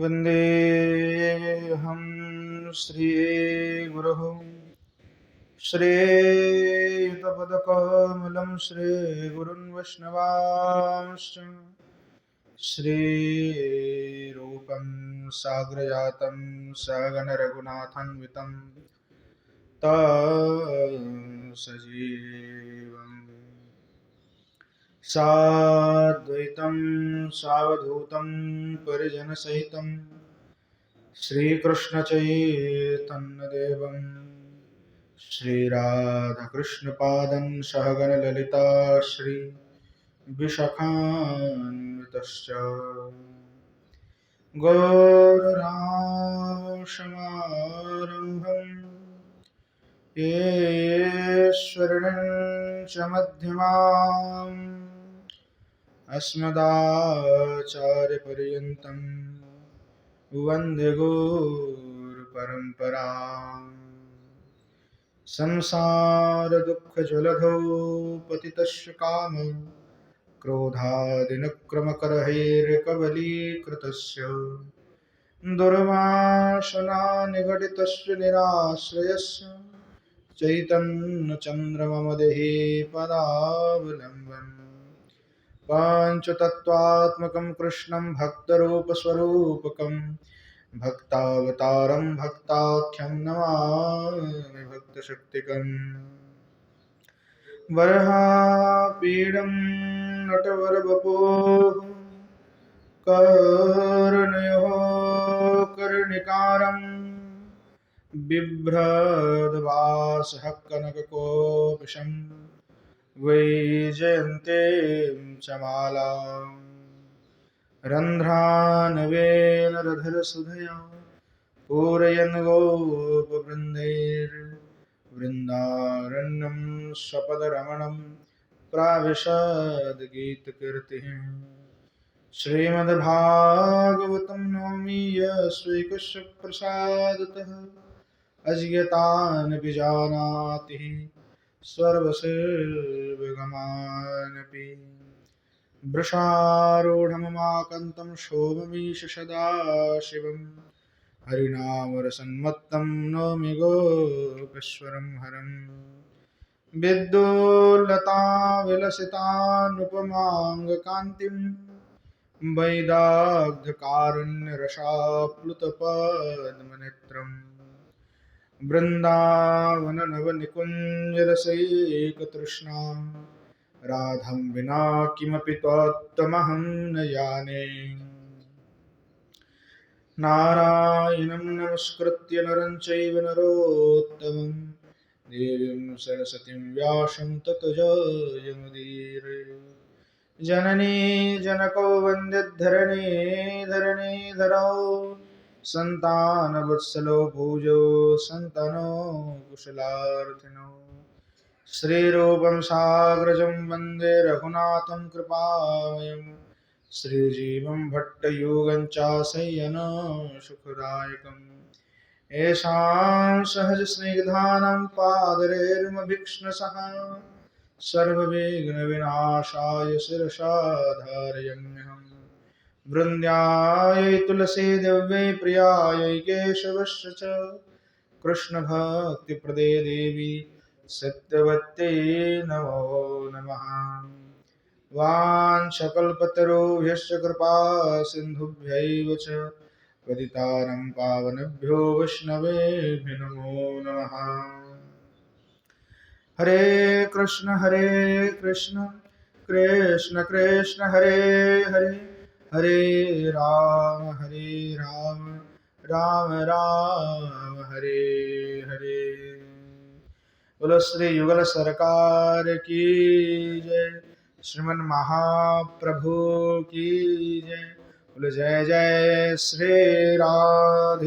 वन्देऽहं श्रीगुरुः श्रीयुतपदकमलं श्रीगुरुन् वैष्णवांश्च श्रीरूपं साग्रजातं सहगणरघुनाथान्वितं तं सजीवम् साद्वैतं सावधूतं परिजनसहितं श्रीकृष्णचैतन्यदेवं श्रीराधाकृष्णपादं सहगणललिता श्रीविशाखान्वितश्च गौररामशमारम्भं ईश्वरं च मध्यमाम् अस्मदाचार्यपर्यन्तं वन्दे गुरुपरम्पराम् संसारदुःखजलधौ पतितस्य कामं क्रोधादिनक्रमकरहैर्कबलीकृतस्य दुर्वासना निगडितस्य निराश्रयस्य चैतन्यचन्द्रममदेहि पदावलम्बम् पाञ्चतत्त्वात्मकं कृष्णं भक्तरूपस्वरूपकं भक्तावतारं भक्ताख्यं नमामि भक्तशक्तिकम् वरहापीडं नटवरवपुः कर्णयो कर्णिकारं बिभ्रद्वासः कनककोपशं वैजयन्तीं च मालाम् रन्ध्रानवेनरधरसुधया पूरयन् गोपवृन्दैर्वृन्दारण्यं स्वपदरमणं प्राविशद्गीतकीर्तिः श्रीमद्भागवतं नौमि यस्वैकस्य प्रसादतः अजियतानपि जानाति सर्वसेर्वगमानपि वृषारूढममाकन्तं शोभमीशसदाशिवं हरिनामरसन्मत्तं नौमि गोपेश्वरं हरं विद्युल्लताविलसितानुपमाङ्गकान्तिं वैदाग्ध्यकारुण्यरसाप्लुतपद्मनेत्रम् वृन्दावननवनिकुञ्जरसैकतृष्णां राधां विना किमपि त्वमहं न जाने नारायणं नमस्कृत्य नरं चैव नरोत्तमं देवीं सरस्वतीं व्यासं ततो जयमुदीरये जननी जनको वन्द्यधरणि धरणीधरौ सन्तानवत्सलो भुजो सन्तनो कुशलार्थिनो श्रीरूपं साग्रजं वन्दे रघुनाथं कृपामयम् श्रीजीवं भट्टयोगं चाशय्यनो सुखदायकम् येषां सहजस्निग्धानां पादरेर्मभीक्ष्णसः सर्वविघ्नविनाशाय शिरसा धारयाम्यहम् वृन्द्यायै तुलसी दिव्यै प्रियायै केशवस्य च कृष्णभक्तिप्रदे देवी सत्यवत्यै नमो नमः वाञ्छकल्पतरुभ्यश्च कृपा सिन्धुभ्यैव च पतितानां पावनेभ्यो वैष्णवेभ्यो नमो नमः हरे कृष्ण कृष्ण कृष्ण हरे हरे हरे राम राम राम हरे हरे। बोलो श्री युगल सरकार की जय, श्रीमन महाप्रभु की जय। बोलो जय जय श्री राधेश्याम।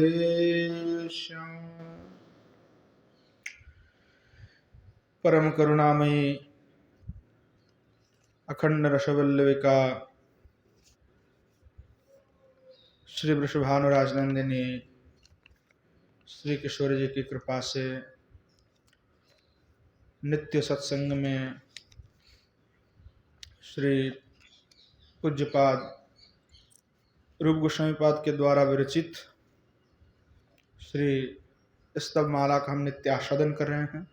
परम करुणामयी अखंड रसवल्लविका श्री वृषभानुराज नंदिनी श्री किशोर जी की कृपा से नित्य सत्संग में श्री पूज्यपाद रूप गोस्वामी पाद के द्वारा विरचित श्री स्तव माला का हम नित्य आस्वादन कर रहे हैं।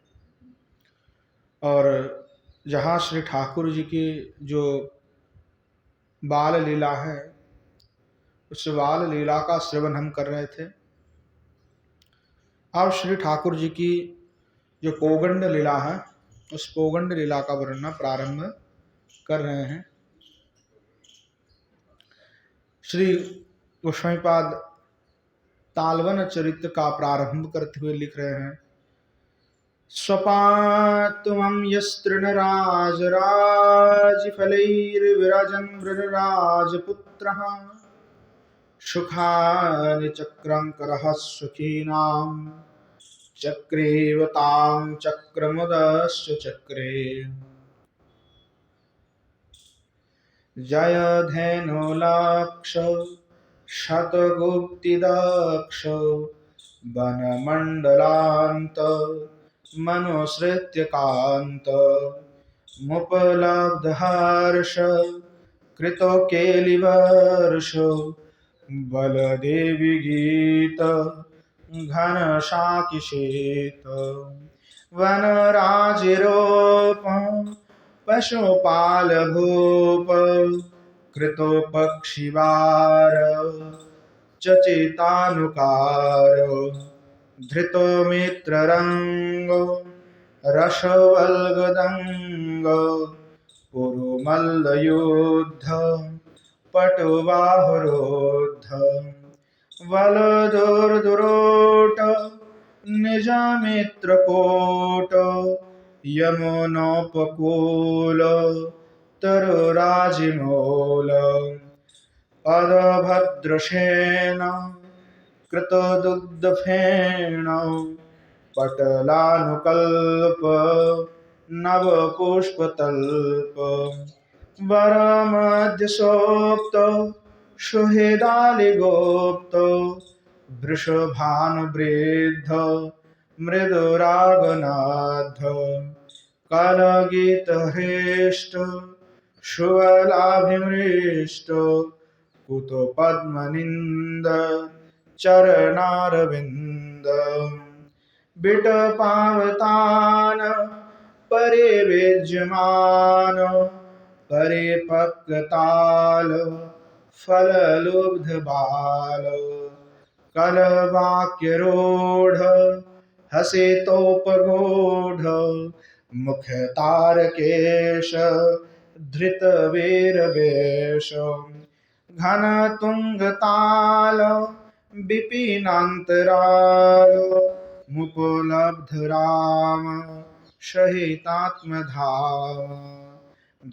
और जहाँ श्री ठाकुर जी की जो बाल लीला है, उस बाल लीला का श्रवण हम कर रहे थे। अब श्री ठाकुर जी की जो पोगंड लीला है, उस पोगंड लीला का वर्णन प्रारंभ कर रहे हैं। श्री गोस्वामीपाद तालवन चरित्र का प्रारंभ करते हुए लिख रहे हैं। स्वपात्वं यस्तृणराजराजिफलैर्विराजन् वृषराजपुत्रः सुखानि चक्रंकरः सुखीनां चक्रेवतां चक्रमुदश्च चक्रे जयधेनुलक्ष शतगुप्तिदक्ष वनमण्डलान्त मनुसृत्य कान्त मुपलब्धहर्ष कृतो केलिवर्ष बलदेवी गीत घनशाकिशेत वनराजिरोप पशुपाल भूप कृतो पक्षिवार चचितानुकार धृतो मित्ररंगो रसवल्गदंग पुरुमल्लयुद्ध पटुबाहुरोद्ध वलदुर्दुरोट निजमित्रकोट यमुनोपकूल तरुराजिमूल पदभद्रसेन कृतदुग्धफेन पटलानुकल्प नवपुष्पतल्प वरमध्यसोक्त सुहृदालिगोप्त वृषभानुवृद्ध मृदुरागनाथ कलगीतहृष्ट सुवलाभिमृष्ट कुतो पद्मनिन्द चरणारविन्द बिटपावतान परिविज्यमान परिपक्वताल फललुब्धबाल कलवाक्यरूढ़ हसितोपगूढ़ मुखतारकेश धृतवीरवेश घनतुङ्गताल विपिनान्तराल मुपलब्धराम सहितात्मधाम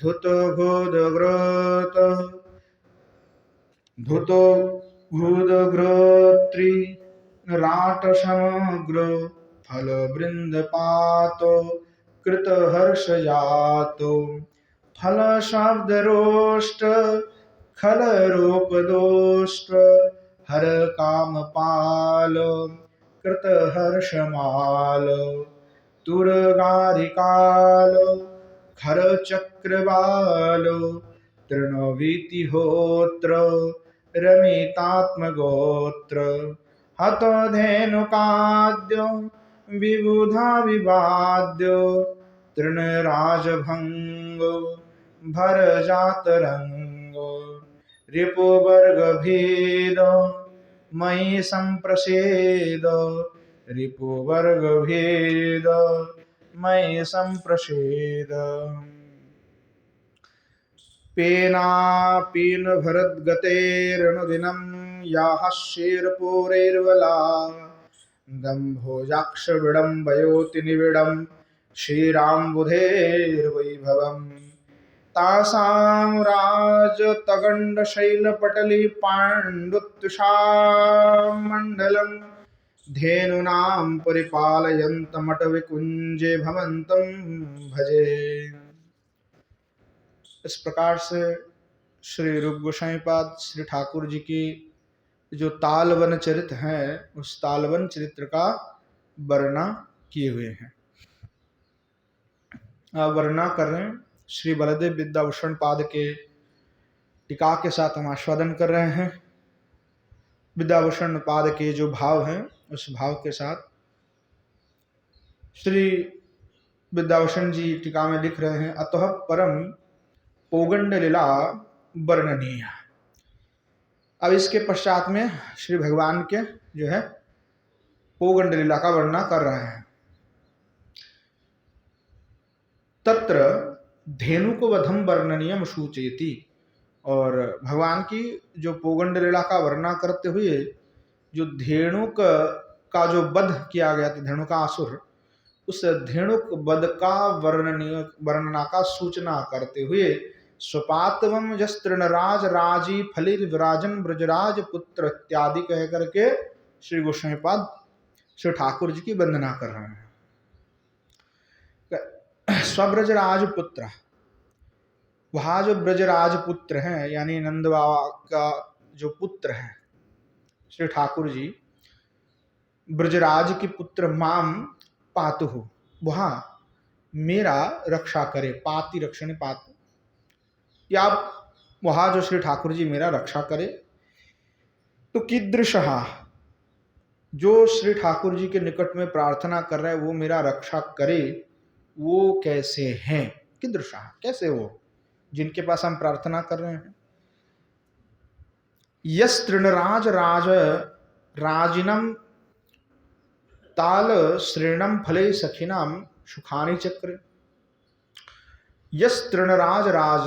धुतो घृतघ्रोत्री राट समग्र फलवृन्दपातो कृतहर्षजातो फल शब्दरोष्ट खल रूपदोष्ट हर कामपाल कृतहर्षमाल तुरगारिकाल खर चक्रवाल तृणवीतिहोत्र रमितात्मगोत्र हतधेनुकाद्य विबुधा विवाद्य तृणराजभंग भरजातरंग रिपुवर्गभेद मयि संप्रसेद रिपुवर्गभेद मयि संप्रसेद पेनापीन भरद्गतेरनुदिनं याहास्यैर्पूरैर्वला दम्भोजाक्ष विडम्बयोति निविडं श्रीरामबुधेर्वैभवम् तासां राजतगण्डशैलपटली पाण्डुत्युषामण्डलं धेनूनां परिपालयन्तमटविकुञ्जे भवन्तं भजे। इस प्रकार से श्री रूप गोस्वामीपाद श्री ठाकुर जी की जो तालवन चरित्र है, उस तालवन चरित्र का वर्णना किए हुए हैं। वर्णना कर रहे हैं श्री बलदेव विद्याभूषण पाद के टीका के साथ हम आस्वादन कर रहे हैं। विद्याभूषण पाद के जो भाव हैं उस भाव के साथ श्री विद्याभूषण जी टीका में लिख रहे हैं, अतः परम पोगंड लीला वर्णनीय। अब इसके पश्चात में श्री भगवान के जो है पोगंड लीला का वर्णन कर रहे हैं। तत्र धेनुक वधम वर्णनीयम सूचयति, और भगवान की जो पोगंड लीला का वर्णन करते हुए जो धेनुक का जो वध किया गया था, धेनुकासुर, उस धेनुक वध का वर्णना का सूचना करते हुए स्वपातवम जस्त्रणराज राजी फलिर विराजन ब्रजराज पुत्र इत्यादि कह करके श्री गोस्वामीपाद श्री ठाकुर जी की वंदना कर रहे हैं। स्वब्रजराज पुत्र, वहां जो ब्रजराज पुत्र हैं यानी नंद बाबा का जो पुत्र है श्री ठाकुर जी, ब्रजराज के पुत्र माम पातु, वहां मेरा रक्षा करे, पाति रक्षण पातु, या वहां जो श्री ठाकुर जी मेरा रक्षा करे। तो कीदृशः, जो श्री ठाकुर जी के निकट में प्रार्थना कर रहे हैं वो मेरा रक्षा करे, वो कैसे हैं? कीदृशः, कैसे वो जिनके पास हम प्रार्थना कर रहे हैं। यस तृणराज राज राजिनम ताल श्रेणम फले सखिनाम सुखानी चक्र। यस तृणराज राज,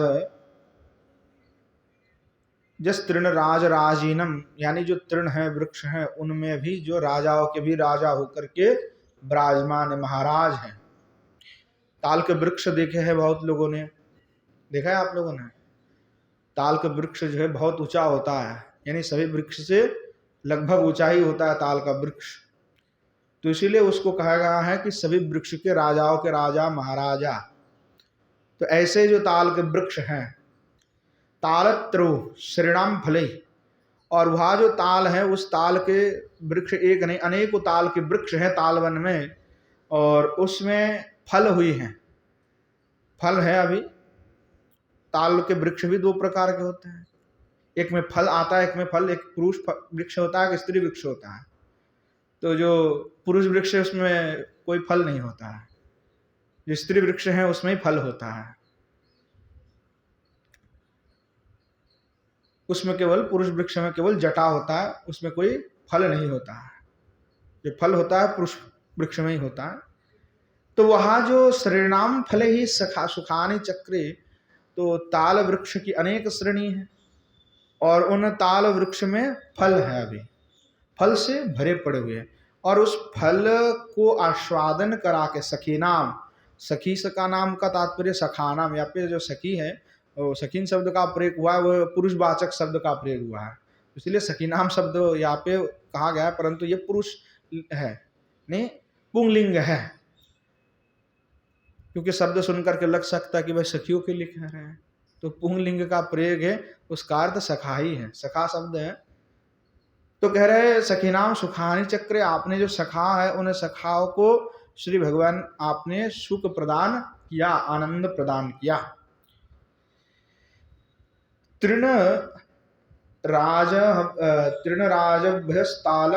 जस तृणराज राजीनम यानी जो तृण है वृक्ष है उनमें भी जो राजाओं के भी राजा होकर के विराजमान महाराज हैं। ताल के वृक्ष देखे हैं बहुत लोगों ने, देखा है आप लोगों ने? ताल का वृक्ष जो है बहुत ऊंचा होता है, यानी सभी वृक्ष से लगभग ऊंचा ही होता है ताल का वृक्ष। तो इसीलिए उसको कहा गया है कि सभी वृक्ष के राजाओं के राजा महाराजा। तो ऐसे जो ताल के वृक्ष हैं, तालत्रो श्रीणाम फले, और वह जो ताल है उस ताल के वृक्ष एक नहीं अनेकों ताल के वृक्ष हैं तालवन में, और उसमें फल हुई हैं, फल है। अभी ताल के वृक्ष भी दो प्रकार के होते हैं, एक में फल आता है, एक में फल, एक पुरुष वृक्ष होता है, एक स्त्री वृक्ष होता है। तो जो पुरुष वृक्ष है उसमें कोई फल नहीं होता है, जो स्त्री वृक्ष है उसमें ही फल होता है। उसमें केवल पुरुष वृक्ष में केवल जटा होता है, उसमें कोई फल नहीं होता है। जो फल होता है पुरुष वृक्ष में ही होता है। तो वहां जो श्रेणाम फले ही सखा सुखानी चक्रे, तो ताल वृक्ष की अनेक श्रेणी है और उन ताल वृक्ष में फल है, अभी फल से भरे पड़े हुए हैं। और उस फल को आस्वादन करा के सखी नाम, सखी का नाम का तात्पर्य सखा नाम, यहाँ पे जो सखी है सखीन शब्द का प्रयोग हुआ है, वो पुरुषवाचक शब्द का प्रयोग हुआ है, इसलिए सखी नाम शब्द यहाँ पे कहा गया है, परंतु ये पुरुष है नहीं पुंगलिंग है, क्योंकि शब्द सुनकर के लग सकता है कि भाई सखियों के लिए कह रहे हैं। तो पुंगलिंग का प्रयोग है, उसका अर्थ सखा ही है, सखा शब्द है। तो कह रहे हैं सखी नाम सुखानी चक्र, आपने जो सखा है उन सखाओं को श्री भगवान आपने सुख प्रदान किया, आनंद प्रदान किया। तृणराजभ्यस्ताल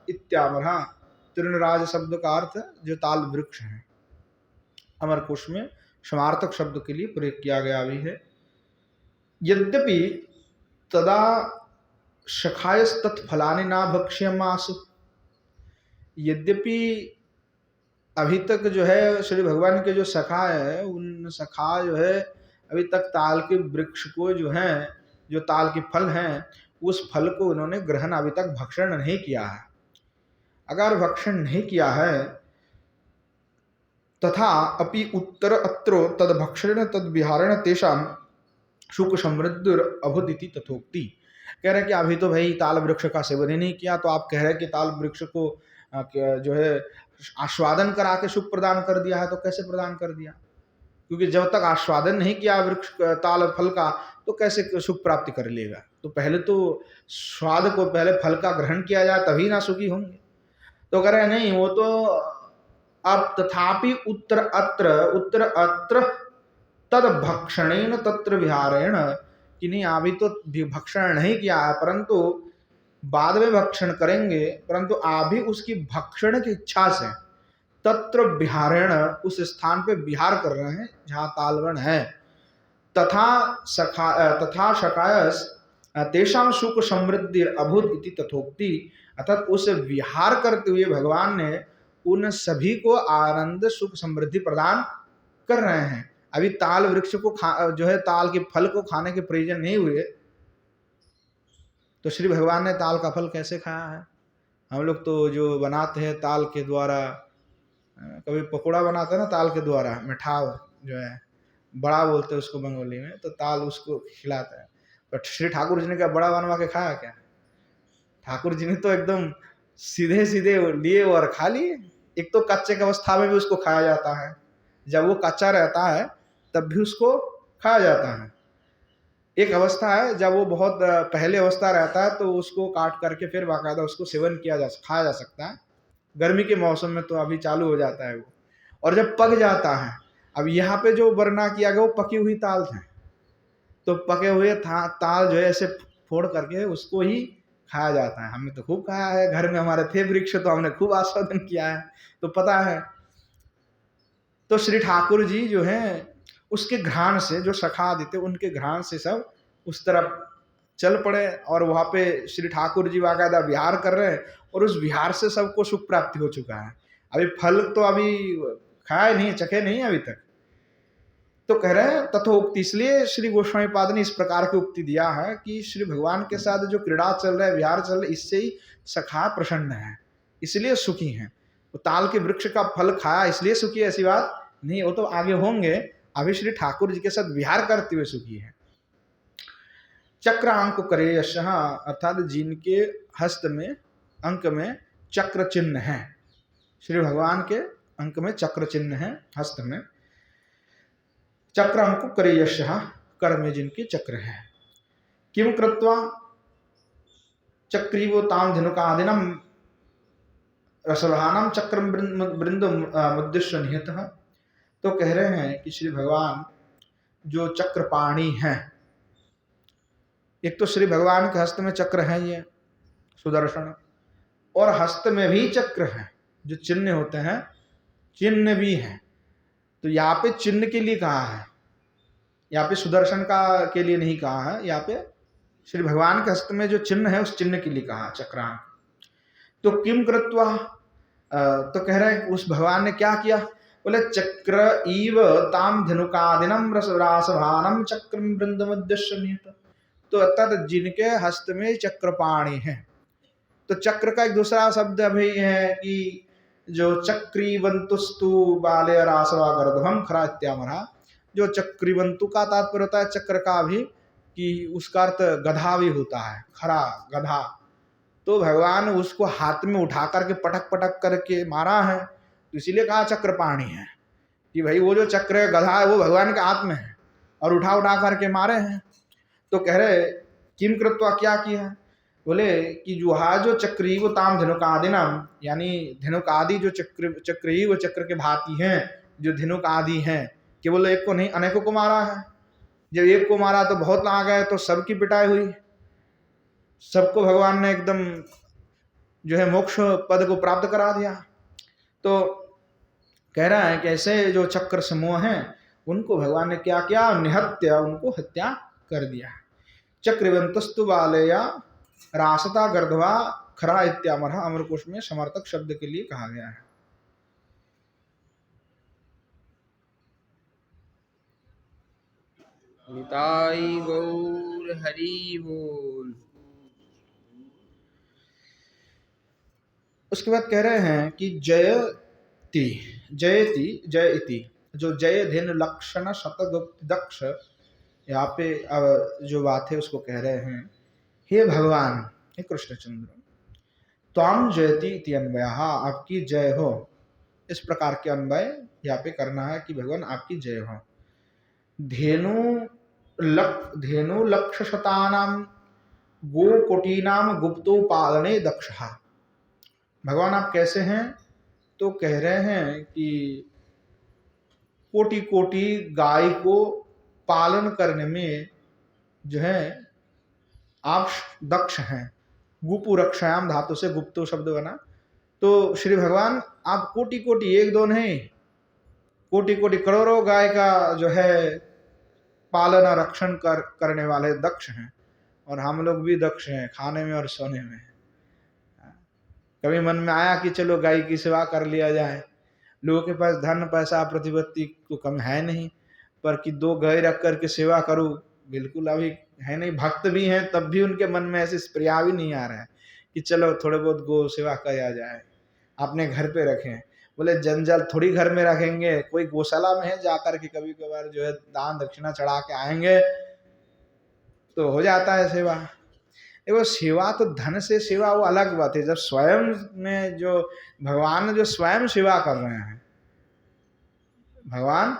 इत्यामरा, तृणराज शब्द का अर्थ जो ताल वृक्ष है, अमर कोश में समार्थक शब्द के लिए प्रयोग किया गया भी है। यद्यपि तदा सखायस तत्फलानि ना भक्ष्यमासु, यद्यपि अभी तक जो है श्री भगवान के जो सखा है उन सखा जो है अभी तक ताल के वृक्ष को जो है, जो ताल के फल हैं उस फल को उन्होंने ग्रहण अभी तक भक्षण नहीं किया है। अगर भक्षण नहीं किया है तथा अपि उत्तर अत्रो तद भक्षण तद विहारण तेषाम सुख समृद्धि अभुदिति तथोक्ति। कह रहे कि अभी तो भाई ताल वृक्ष का सेवन ही नहीं किया, तो आप कह रहे कि ताल वृक्ष को जो है आस्वादन करा के सुख प्रदान कर दिया है, तो कैसे प्रदान कर दिया? क्योंकि जब तक आस्वादन नहीं किया वृक्ष ताल फल का तो कैसे सुख प्राप्ति कर लेगा? तो पहले तो स्वाद को, पहले फल का ग्रहण किया जाए तभी ना सुखी होंगे। तो कह रहे नहीं, वो तो अब तथापि उत्तर अत्र तद भक्षणेन तत्र विहारेण, कि नहीं अभी तो भक्षण नहीं किया है, परंतु बाद में भक्षण करेंगे, परंतु आप भी उसकी भक्षण की इच्छा से तत्र विहारेण उस स्थान पे विहार कर रहे हैं जहां तालवन है। तथा शकायस तेषाम सुख समृद्धि अभूत इति तथोक्ति, अर्थात उस विहार करते हुए भगवान ने उन सभी को आनंद सुख समृद्धि प्रदान कर रहे हैं। अभी ताल वृक्ष को जो है ताल के फल को खाने के प्रयोजन नहीं हुए, तो श्री भगवान ने ताल का फल कैसे खाया है? हम लोग तो जो बनाते हैं ताल के द्वारा, कभी पकौड़ा बनाते हैं ना ताल के द्वारा, मिठाव जो है बड़ा बोलते हैं उसको बंगाली में, तो ताल उसको खिलाते हैं। बट श्री ठाकुर जी ने क्या बड़ा बनवा के खाया क्या? ठाकुर जी ने तो एकदम सीधे सीधे लिए और खा लिए। एक तो कच्चे की अवस्था में भी उसको खाया जाता है, जब वो कच्चा रहता है तब भी उसको खाया जाता है। एक अवस्था है जब वो बहुत पहले अवस्था रहता है तो उसको काट करके फिर बाकायदा उसको सेवन खाया जा सकता है। गर्मी के मौसम में तो अभी चालू हो जाता है वो। और जब पक जाता है, अब यहाँ पे जो वर्णना किया गया वो पकी हुई ताल है, तो पके हुए ताल जो है ऐसे फोड़ करके उसको ही खाया जाता है। हमने तो खूब खाया है, घर में हमारे थे वृक्ष तो हमने खूब आस्वादन किया है, तो पता है। तो श्री ठाकुर जी जो है उसके घ्राण से, जो सखा आदि थे उनके घ्राण से सब उस तरफ चल पड़े और वहां पे श्री ठाकुर जी बाकायदा विहार कर रहे हैं और उस विहार से सबको सुख प्राप्ति हो चुका है। अभी फल तो अभी खाए नहीं, चखे नहीं अभी तक। तो कह रहे हैं तथोक्ति, इसलिए श्री गोस्वामी पाद ने इस प्रकार की उक्ति दिया है कि श्री भगवान के साथ जो क्रीड़ा चल रहा है, विहार चल रहा है, इससे ही सखा प्रसन्न है, इसलिए सुखी हैं। तो ताल के वृक्ष का फल खाया इसलिए सुखी, ऐसी बात नहीं, वो तो आगे होंगे। अभी श्री ठाकुर जी के साथ विहार करते हुए सुखी है। चक्र अंक करे यशः, अर्थात जिनके हस्त में अंक में चक्र चिन्ह है, श्री भगवान के अंक में चक्र चिन्ह है हस्त में। चक्र अंक करे यशः, कर में जिनके चक्र है। किम कृत्वा चक्रीवो ताम धनुकादिनम रसभानम चक्र वृंद मुद्दिश्य निहितः। तो कह रहे हैं कि श्री भगवान जो चक्रपाणी है, एक तो श्री भगवान के हस्त में चक्र है ये सुदर्शन, और हस्त में भी चक्र है, जो चिन्ह होते हैं चिन्ह भी है। तो यहाँ पे चिन्ह के लिए कहा है, यहाँ पे सुदर्शन का के लिए नहीं कहा है, यहाँ पे श्री भगवान के हस्त में जो चिन्ह है उस चिन्ह के लिए कहा चक्रांक। तो किम कृत्वा, तो कह रहे हैं उस भगवान ने क्या किया, बोले चक्र इव ताम धनुकादिनम रासभानम चक्र वृंदमद्यश्य निहित। तो अर्थात जिनके हस्त में चक्रपाणी है, तो चक्र का एक दूसरा शब्द अभी है कि जो चक्रीवंतुस्तु बाले रासवा गर्भम खरा इत्यामरा, जो चक्रीवंतु का तात्पर्य होता है चक्र का भी, कि उसका अर्थ गधा भी होता है, खरा गधा। तो भगवान उसको हाथ में उठा करके पटक पटक करके मारा है, तो इसीलिए कहा चक्रपाणी है कि भाई वो जो चक्र गधा है वो भगवान के हाथ में है और उठा उठा करके मारे हैं। तो कह रहे किम कृत्वा, क्या किया, बोले कि जो चक्री वो ताम धनुकादिनम, यानी धनुकादि जो चक्री वो चक्र के भांति हैं, जो धनुक आदि हैं, केवल एक को नहीं अनेकों को मारा है। जब एक को मारा तो बहुत आ गए, तो सबकी पिटाई हुई, सबको भगवान ने एकदम जो है मोक्ष पद को प्राप्त करा दिया। तो कह रहा है कि ऐसे जो चक्र समूह हैं उनको भगवान ने क्या किया, निहत्य, उनको हत्या कर दिया। चक्रवंतस्तु बालेया रासता गर्धवा खरा इत्यामरा, अमरकोश में समर्थक शब्द के लिए कहा गया है। निताई गौर हरि बोल। उसके बाद कह रहे हैं कि जयति जयति जय इति, जो जय धेनु लक्षण शतगुप्त दक्ष, यहाँ पे जो बात है उसको कह रहे हैं, हे भगवान, हे कृष्णचंद्र, त्वाम जयति इति अन्वय, आपकी जय हो, इस प्रकार के अन्वय यहाँ पे करना है कि भगवान आपकी जय हो। धेनु लक्ष शतानाम गो कोटीनाम गुप्तो पालने दक्षः। भगवान आप कैसे हैं, तो कह रहे हैं कि कोटि कोटि गाय को पालन करने में जो है आप दक्ष हैं, गुपु रक्षायाम धातु से गुप्तो शब्द बना। तो श्री भगवान आप कोटि कोटि, एक दो नहीं, कोटि कोटि करोड़ों गाय का जो है पालन और रक्षण करने वाले दक्ष हैं, और हम लोग भी दक्ष हैं खाने में और सोने में। कभी मन में आया कि चलो गाय की सेवा कर लिया जाए। लोगों के पास धन पैसा प्रतिपत्ति तो कम है नहीं, पर कि 2 गाय रख करके सेवा करूं, बिल्कुल अभी है नहीं। भक्त भी हैं तब भी उनके मन में ऐसी स्प्रिया भी नहीं आ रहा है कि चलो थोड़े बहुत गो सेवा किया जाए, अपने घर पे रखें। बोले जंजाल थोड़ी घर में रखेंगे, कोई गौशाला में है जाकर के कभी कभार जो है दान दक्षिणा चढ़ा के आएंगे तो हो जाता है सेवा। देखो सेवा तो धन से सेवा वो अलग बात है, जब स्वयं में जो भगवान जो स्वयं सेवा कर रहे हैं, भगवान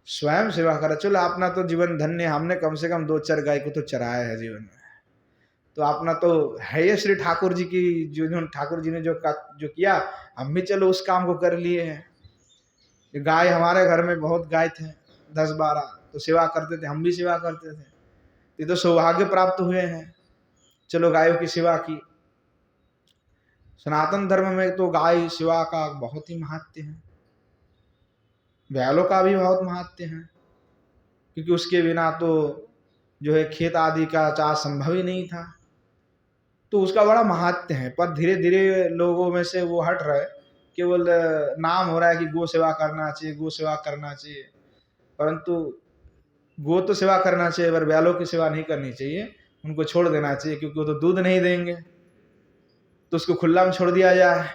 स्वयं सेवा कर रहे। चलो अपना तो जीवन धन्य, हमने कम से कम 2-4 गाय को तो चराया है जीवन में, तो अपना तो है ये श्री ठाकुर जी की जो ठाकुर जी ने जो किया, हम भी चलो उस काम को कर लिए हैं। गाय हमारे घर में बहुत गाय थे 10-12, तो सेवा करते थे, हम भी सेवा करते थे, ये तो सौभाग्य प्राप्त हुए हैं, चलो गायों की सेवा की। सनातन धर्म में तो गाय सेवा का बहुत ही महत्व है, बैलों का भी बहुत महत्व है, क्योंकि उसके बिना तो जो है खेत आदि का चाह संभव ही नहीं था, तो उसका बड़ा महत्व है। पर धीरे धीरे लोगों में से वो हट रहा है, केवल नाम हो रहा है कि गो सेवा करना चाहिए, गो सेवा करना चाहिए, परंतु गो तो सेवा करना चाहिए पर बैलों की सेवा नहीं करनी चाहिए, उनको छोड़ देना चाहिए, क्योंकि वो तो दूध नहीं देंगे, तो उसको खुला में छोड़ दिया जाए।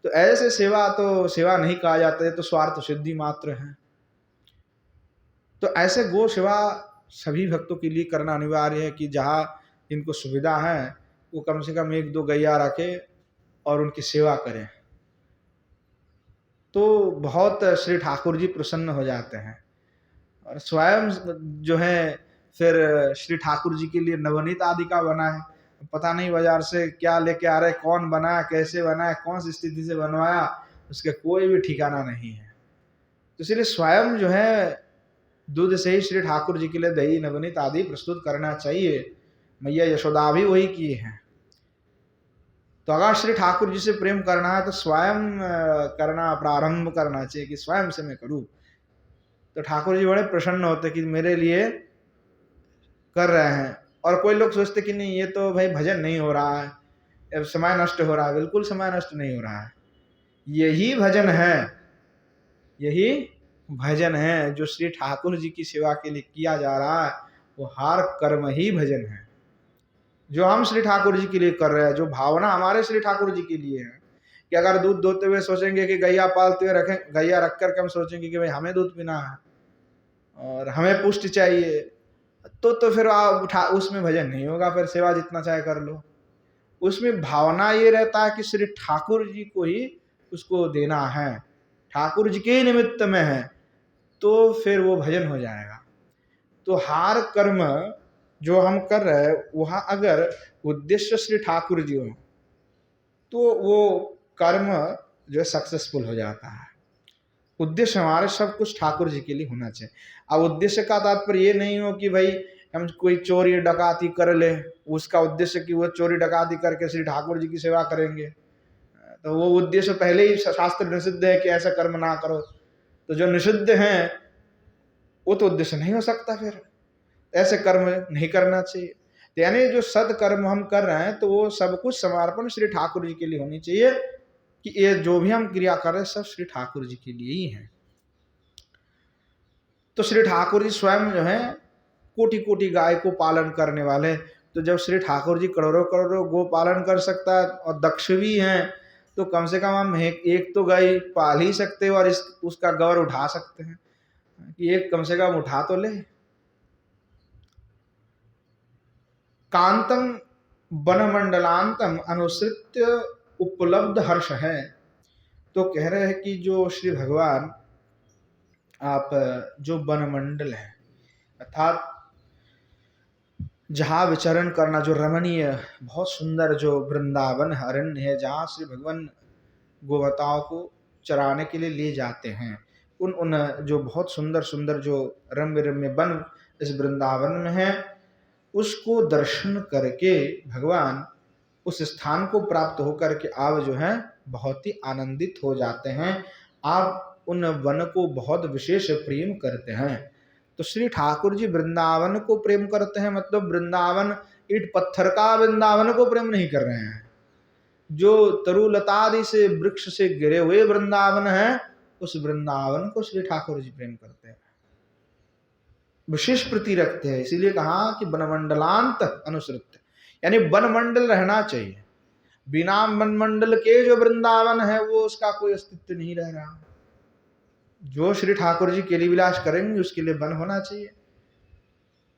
तो ऐसे सेवा तो सेवा नहीं कहा जाता है, तो स्वार्थ सिद्धि मात्र है। तो ऐसे गो सेवा सभी भक्तों के लिए करना अनिवार्य है कि जहाँ इनको सुविधा है वो कम से कम 1-2 गैया रखे और उनकी सेवा करें, तो बहुत श्री ठाकुर जी प्रसन्न हो जाते हैं। और स्वयं जो है फिर श्री ठाकुर जी के लिए नवनीत आदि का बना है, पता नहीं बाजार से क्या लेके आ रहे, कौन बनाया, कैसे बनाया, कौन सी स्थिति से बनवाया, उसके कोई भी ठिकाना नहीं है। तो इसलिए स्वयं जो है दूध से ही श्री ठाकुर जी के लिए दही नवनीत आदि प्रस्तुत करना चाहिए। मैया यशोदा भी वही किए हैं। तो अगर श्री ठाकुर जी से प्रेम करना है तो स्वयं करना प्रारंभ करना चाहिए कि स्वयं से मैं करूं। तो ठाकुर जी बड़े प्रसन्न होते कि मेरे लिए कर रहे हैं। और कोई लोग सोचते कि नहीं ये तो भाई भजन नहीं हो रहा है, अब समय नष्ट हो रहा है। बिल्कुल समय नष्ट नहीं हो रहा है, यही भजन है, यही भजन है जो श्री ठाकुर जी की सेवा के लिए किया जा रहा है। वो हर कर्म ही भजन है जो हम श्री ठाकुर जी के लिए कर रहे हैं, जो भावना हमारे श्री ठाकुर जी के लिए है। कि अगर दूध दोते हुए सोचेंगे कि गैया पालते हुए रखें, गैया रख करके हम सोचेंगे कि भाई हमें दूध पीना है और हमें पुष्टि चाहिए, तो फिर आप उसमें भजन नहीं होगा, फिर सेवा जितना चाहे कर लो। उसमें भावना ये रहता है कि श्री ठाकुर जी को ही उसको देना है, ठाकुर जी के ही निमित्त में है, तो फिर वो भजन हो जाएगा। तो हर कर्म जो हम कर रहे हैं वहां अगर उद्देश्य श्री ठाकुर जी हो तो वो कर्म जो है सक्सेसफुल हो जाता है। उद्देश्य हमारे सब कुछ ठाकुर जी के लिए होना चाहिए। अब उद्देश्य का तात्पर्य ये नहीं हो कि भाई हम कोई चोरी डकाती कर ले, उसका उद्देश्य कि वो चोरी डकाती करके श्री ठाकुर जी की सेवा करेंगे, तो वो उद्देश्य पहले ही शास्त्र निषिद्ध है कि ऐसा कर्म ना करो। तो जो निषिद्ध है वो तो उद्देश्य नहीं हो सकता, फिर ऐसे कर्म नहीं करना चाहिए। तो यानी जो सत्कर्म हम कर रहे हैं तो वो सब कुछ समर्पण श्री ठाकुर जी के लिए होनी चाहिए, कि ये जो भी हम क्रिया कर रहे हैं सब श्री ठाकुर जी के लिए ही है। तो श्री ठाकुर जी स्वयं जो है कोटि कोटि गाय को पालन करने वाले, तो जब श्री ठाकुर जी करोड़ों करोड़ों गो पालन कर सकता है और दक्ष भी हैं, तो कम से कम हम एक तो गाय पाल ही सकते हैं और उसका गौर उठा सकते हैं कि एक कम से कम उठा तो ले। कांतम वनमंडलांतम अनुसृत्य उपलब्ध हर्ष है। तो कह रहे हैं कि जो श्री भगवान आप जो वनमंडल है अर्थात जहाँ विचरण करना, जो रमणीय बहुत सुंदर जो वृंदावन अरण्य है जहाँ श्री भगवान गोमाताओं को चराने के लिए ले जाते हैं, उन जो बहुत सुंदर सुंदर जो रम्य रम्य वन इस वृंदावन में है, उसको दर्शन करके भगवान उस स्थान को प्राप्त होकर के आप जो है बहुत ही आनंदित हो जाते हैं, आप उन वन को बहुत विशेष प्रेम करते हैं। तो श्री ठाकुर जी वृंदावन को प्रेम करते हैं, मतलब वृंदावन ईट पत्थर का वृंदावन को प्रेम नहीं कर रहे हैं। जो तरुलतादि से वृक्ष से गिरे हुए वृंदावन है, उस वृंदावन को श्री ठाकुर जी प्रेम करते हैं, विशेष प्रीति रखते हैं। इसीलिए कहा कि वनमंडलांत अनुसृत, यानी वनमंडल रहना चाहिए। बिना वनमंडल के जो वृंदावन है वो उसका कोई अस्तित्व नहीं रह रहा। जो श्री ठाकुर जी केली विलास करेंगे उसके लिए वन होना चाहिए।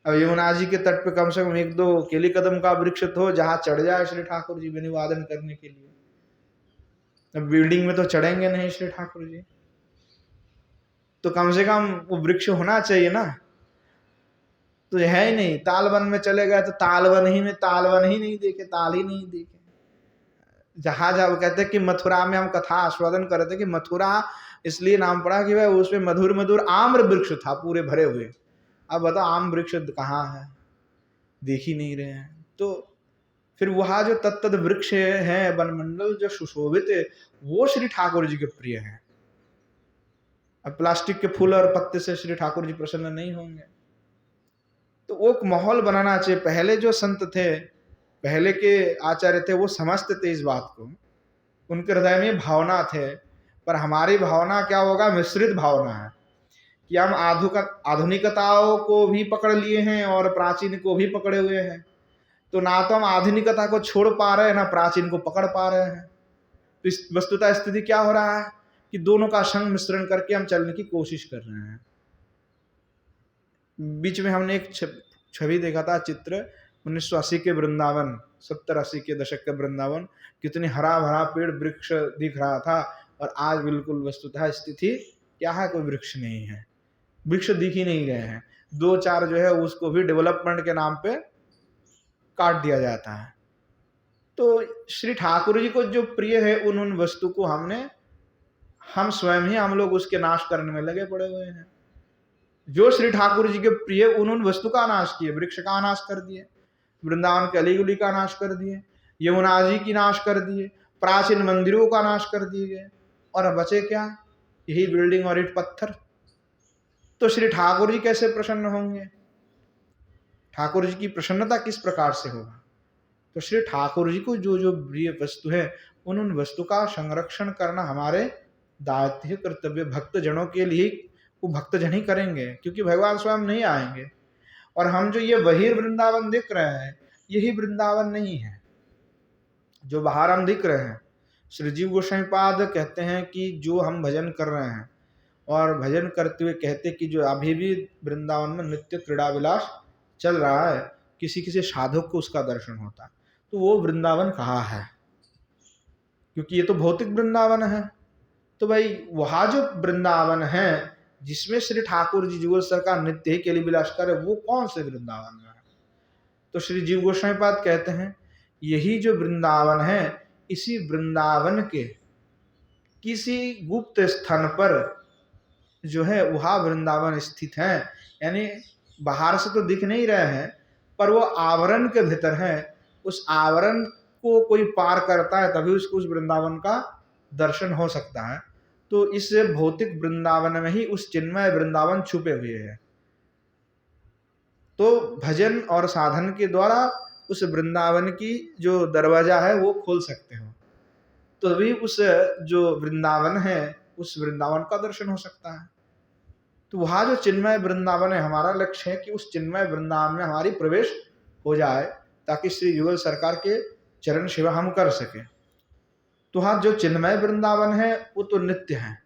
अब यमुना जी के तट पे कम से कम 1-2 केली कदम का वृक्ष तो जहां चढ़ जाए श्री ठाकुर जी विनिवादन करने के लिए। अब बिल्डिंग में तो चढ़ेंगे नहीं श्री ठाकुर जी, तो कम से कम वो वृक्ष होना चाहिए ना। तो है ही नहीं, तालवन में चले गए तो तालवन ही नहीं देखे, ताल ही नहीं देखे। जहां जहां कहते हैं कि मथुरा में हम कथा आस्वादन कर रहे थे कि मथुरा इसलिए नाम पड़ा कि वह उसमें मधुर मधुर आम्र वृक्ष था पूरे भरे हुए। अब बताओ आम वृक्ष कहाँ है, देख ही नहीं रहे हैं। तो फिर वह जो तत्त वृक्ष है वनमंडल जो सुशोभित है वो श्री ठाकुर जी के प्रिय है। अब प्लास्टिक के फूल और पत्ते से श्री ठाकुर जी प्रसन्न नहीं होंगे। तो वो माहौल बनाना चाहिए। पहले जो संत थे, पहले के आचार्य थे, वो समझते थे इस बात को, उनके हृदय में भावना थे। पर हमारी भावना क्या होगा, मिश्रित भावना है कि हम आधुनिकताओं को भी पकड़ लिए हैं और प्राचीन को भी पकड़े हुए हैं। तो ना तो हम आधुनिकता को छोड़ पा रहे हैं, ना प्राचीन को पकड़ पा रहे हैं। तो वस्तुतः स्थिति क्या हो रहा है कि दोनों का संग मिश्रण करके हम चलने की कोशिश कर रहे हैं। बीच में हमने एक छवि देखा था, चित्र 1980 के वृंदावन, 70-80 के दशक का वृंदावन, कितनी हरा भरा पेड़ वृक्ष दिख रहा था। और आज बिल्कुल वस्तुतः स्थिति क्या है, कोई वृक्ष नहीं है, वृक्ष दिख ही नहीं रहे हैं। 2-4 जो है उसको भी डेवलपमेंट के नाम पे काट दिया जाता है। तो श्री ठाकुर जी को जो प्रिय है उन वस्तु को हम स्वयं ही हम लोग उसके नाश करने में लगे पड़े हुए हैं। जो श्री ठाकुर जी के प्रिय उन वस्तु का नाश किए, वृक्ष का नाश कर दिए, वृंदावन के अली गुली का नाश कर दिए, यमुना जी की नाश कर दिए, प्राचीन मंदिरों का नाश कर दिए गए, और बचे क्या, यही बिल्डिंग और ईंट पत्थर। तो श्री ठाकुर जी कैसे प्रसन्न होंगे, ठाकुर जी की प्रसन्नता किस प्रकार से होगा। तो श्री ठाकुर जी को जो जो प्रिय वस्तु है उन वस्तु का संरक्षण करना हमारे दायित्व कर्तव्य। भक्त जनों के लिए वो भक्तजन ही करेंगे, क्योंकि भगवान स्वयं नहीं आएंगे। और हम जो ये वृंदावन दिख रहे हैं यही वृंदावन नहीं है जो बाहर हम दिख रहे हैं। श्री जीव गोस्वामी पाद कहते हैं कि जो हम भजन कर रहे हैं और भजन करते हुए कहते कि जो अभी भी वृंदावन में नित्य क्रीड़ा विलास चल रहा है, किसी किसी साधक को उसका दर्शन होता है, तो वो वृंदावन कहाँ है, क्योंकि ये तो भौतिक वृंदावन है। तो भाई वहाँ जो वृंदावन है जिसमें श्री ठाकुर जी जुगल सरकार नित्य ही केली विलास करे, वो कौन से वृंदावन में है। तो श्री जीव गोस्वामी पाद कहते हैं यही जो वृंदावन है, इसी वृंदावन के किसी गुप्त स्थान पर जो है वह वृंदावन स्थित है। यानी बाहर से तो दिख नहीं रहे हैं, पर वो आवरण के भीतर है। उस आवरण को कोई पार करता है तभी उसको उस वृंदावन का दर्शन हो सकता है। तो इस भौतिक वृंदावन में ही उस चिन्मय वृंदावन छुपे हुए हैं। तो भजन और साधन के द्वारा उस वृंदावन की जो दरवाजा है वो खोल सकते हो, तो भी उस जो वृंदावन है उस वृंदावन का दर्शन हो सकता है। तो वहाँ जो चिन्मय वृंदावन है, हमारा लक्ष्य है कि उस चिन्मय वृंदावन में हमारी प्रवेश हो जाए ताकि श्री युगल सरकार के चरण सेवा हम कर सके। तो हाँ, जो चिन्मय वृंदावन है वो तो नित्य है,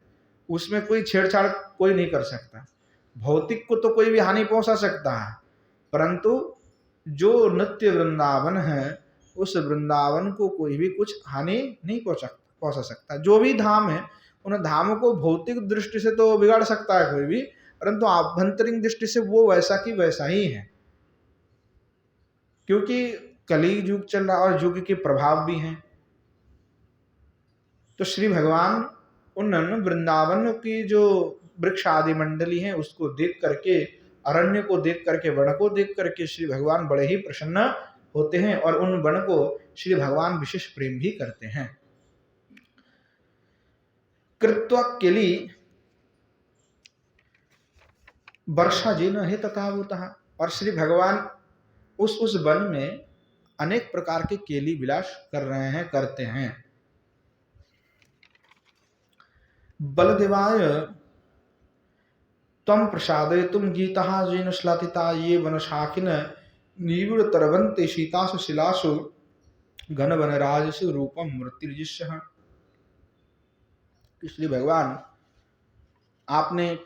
उसमें कोई छेड़छाड़ कोई नहीं कर सकता। भौतिक को तो कोई भी हानि पहुंचा सकता है, परंतु जो नित्य वृंदावन है उस वृंदावन को कोई भी कुछ हानि नहीं पहुंचा सकता। जो भी धाम है उन धामों को भौतिक दृष्टि से तो बिगाड़ सकता है कोई भी, परंतु आभ्यंतरिक दृष्टि से वो वैसा की वैसा ही है, क्योंकि कली युग चल रहा और युग के प्रभाव भी हैं। तो श्री भगवान उन वृंदावन की जो वृक्ष आदि मंडली है उसको देख करके, अरण्य को देख करके, वन को देख करके श्री भगवान बड़े ही प्रसन्न होते हैं और उन वन को श्री भगवान विशेष प्रेम भी करते हैं। कृत्वा केली वर्षा जिन है तथा होता। और श्री भगवान उस वन में अनेक प्रकार के केली विलास कर रहे हैं, करते हैं। बलदेवाय तम प्रसादयितुम गीता जेन श्लाथिता ये वनशाखिन निविड़ तरवन्ते शीतासु शिलासु घन वनराजसु रूपम मृत्युर्जिष्यः। इसलिए भगवान आपने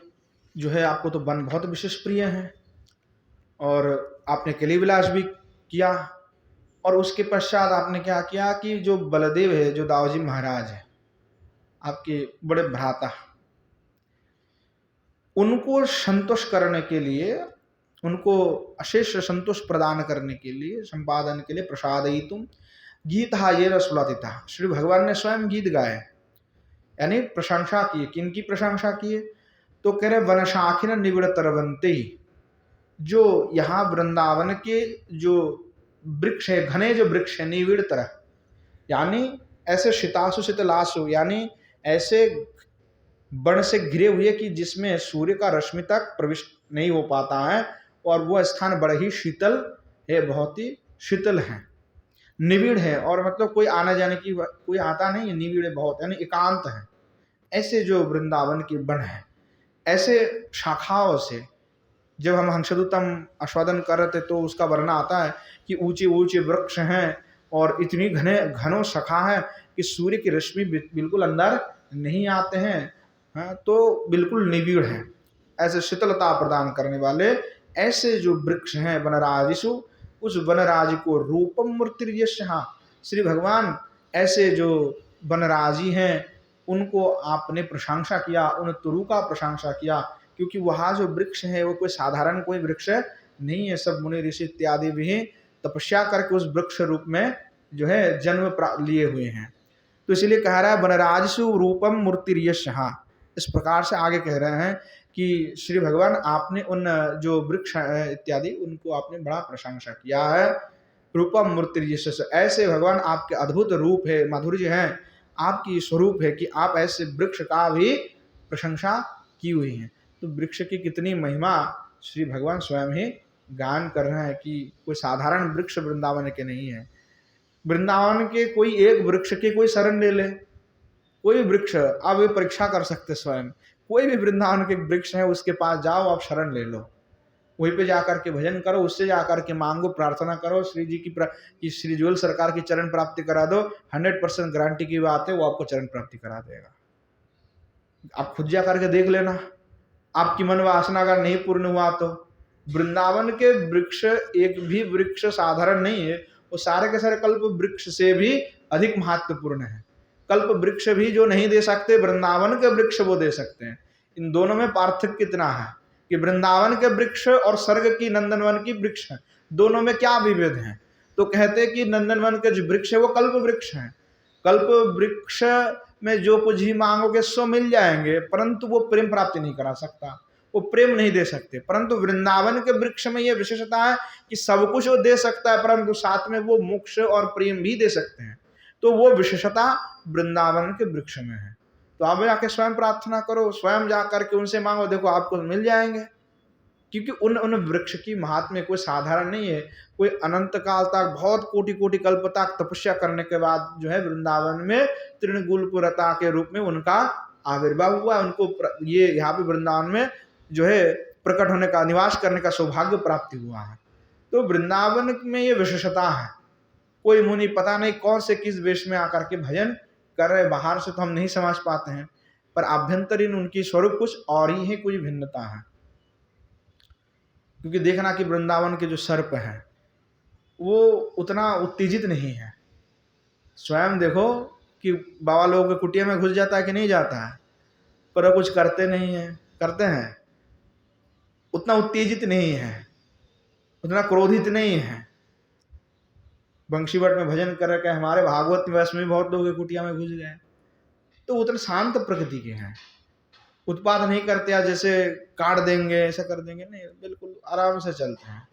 जो है, आपको तो वन बहुत विशेष प्रिय है और आपने केली विलास भी किया। और उसके पश्चात आपने क्या किया कि जो बलदेव है, जो दाऊजी महाराज है, आपके बड़े भ्राता, उनको संतोष करने के लिए, उनको अशेष संतोष प्रदान करने के लिए, संपादन के लिए प्रसादयितुम गीता ये रसुलातिता, श्री भगवान ने स्वयं गीत गाए, यानी प्रशंसा की। किनकी प्रशंसा किए? तो कह रहे वनशाखिन निविड़ तरवंते, जो यहाँ वृंदावन के जो वृक्ष है, घने जो वृक्ष है, निविड़ तरह, यानी ऐसे शीतासु शीतलासु, यानी ऐसे वन से घिरे हुए कि जिसमें सूर्य का रश्मि तक प्रवेश नहीं हो पाता है, और वह स्थान बड़ा ही शीतल है, बहुत ही शीतल है, निविड़ है, और मतलब कोई आने जाने की कोई आता नहीं है, निविड़ है बहुत, यानी एकांत है। ऐसे जो वृंदावन के वन है, ऐसे शाखाओं से जब हम हंसदूतम आस्वादन कर रहे थे तो उसका वर्णन आता है कि ऊंचे ऊंचे वृक्ष हैं और इतनी घनो शाखा है कि सूर्य की रश्मि बिल्कुल अंदर नहीं आते हैं, हाँ, तो बिल्कुल निविड़ है, ऐसे शीतलता प्रदान करने वाले ऐसे जो वृक्ष हैं वनराजिषु, उस वनराज को रूपम मूर्तिर्यस्य, श्री भगवान ऐसे जो वनराजी हैं उनको आपने प्रशंसा किया, उन तुरु का प्रशंसा किया, क्योंकि वहाँ जो वृक्ष है वो कोई साधारण कोई वृक्ष नहीं है। सब मुनि ऋषि इत्यादि भी तपस्या करके उस वृक्ष रूप में जो है जन्म लिए हुए हैं। तो इसलिए कह रहा है वनराजसु रूपम मूर्तिर्यस्य। इस प्रकार से आगे कह रहे हैं कि श्री भगवान आपने उन जो वृक्ष इत्यादि उनको आपने बड़ा प्रशंसा किया है। रूपम मूर्तिर्यस्य, ऐसे भगवान आपके अद्भुत रूप है, माधुर्य है, आपकी स्वरूप है कि आप ऐसे वृक्ष का भी प्रशंसा की हुई है। तो वृक्ष की कितनी महिमा श्री भगवान स्वयं ही गान कर रहे हैं कि कोई साधारण वृक्ष वृंदावन के नहीं है। वृंदावन के कोई एक वृक्ष की कोई शरण ले ले, कोई वृक्ष, आप ये परीक्षा कर सकते स्वयं, कोई भी वृंदावन के वृक्ष है उसके पास जाओ, आप शरण ले लो, वहीं पे जाकर के भजन करो, उससे जाकर के मांगो, प्रार्थना करो, श्री जी की श्री ज्वल सरकार की चरण प्राप्ति करा दो, 100% गारंटी की बात है, वो आपको चरण प्राप्ति करा देगा। आप खुद जा करके देख लेना, आपकी मन वासना अगर नहीं पूर्ण हुआ तो। वृंदावन के वृक्ष एक भी वृक्ष साधारण नहीं है, वो सारे के सारे कल्प वृक्ष से भी अधिक महत्वपूर्ण है। कल्प वृक्ष भी जो नहीं दे सकते, वृंदावन के वृक्ष वो दे सकते हैं। इन दोनों में पार्थक्य कितना है कि वृंदावन के वृक्ष और स्वर्ग की नंदनवन की वृक्ष है, दोनों में क्या विभेद है? तो कहते हैं कि नंदनवन के जो वृक्ष है वो कल्प वृक्ष है। कल्प वृक्ष में जो कुछ ही मांगोगे सो मिल जाएंगे, परंतु वो प्रेम प्राप्ति नहीं करा सकता, वो प्रेम नहीं दे सकते। परंतु वृंदावन के वृक्ष में ये विशेषता है कि सब कुछ वो दे सकता है, परंतु साथ में वो मोक्ष और प्रेम भी दे सकते हैं। तो वो विशेषता वृंदावन के वृक्ष में है। तो आप जाके स्वयं प्रार्थना करो, स्वयं जा करके उनसे मांगो, देखो आपको मिल जाएंगे, क्योंकि उन वृक्ष की महात्म्य कोई साधारण नहीं है। कोई अनंत काल तक, बहुत कोटि कोटि कल्प तक तपस्या करने के बाद जो है वृंदावन में तृणगुलपुरता के रूप में उनका आविर्भाव हुआ। उनको ये यहाँ पे वृंदावन में जो है प्रकट होने का, निवास करने का सौभाग्य प्राप्ति हुआ है। तो वृंदावन में ये विशेषता है। कोई मुनि पता नहीं कौन से किस वेश में आकर के भजन कर रहे, बाहर से तो हम नहीं समझ पाते हैं, पर आभ्यंतरीण उनकी स्वरूप कुछ और ही है, कुछ भिन्नता है। क्योंकि देखना कि वृंदावन के जो सर्प हैं वो उतना उत्तेजित नहीं है। स्वयं देखो कि बाबा लोगों के कुटिया में घुस जाता है कि नहीं जाता है, पर कुछ करते नहीं है, करते हैं, उतना उत्तेजित नहीं है, उतना क्रोधित नहीं है। बंशीवट में भजन कर रखे, हमारे भागवत निवास में बहुत लोग कुटिया में घुस गए, तो उतने शांत प्रकृति के हैं, उत्पाद नहीं करते या जैसे काट देंगे ऐसा कर देंगे, नहीं, बिल्कुल आराम से चलते हैं।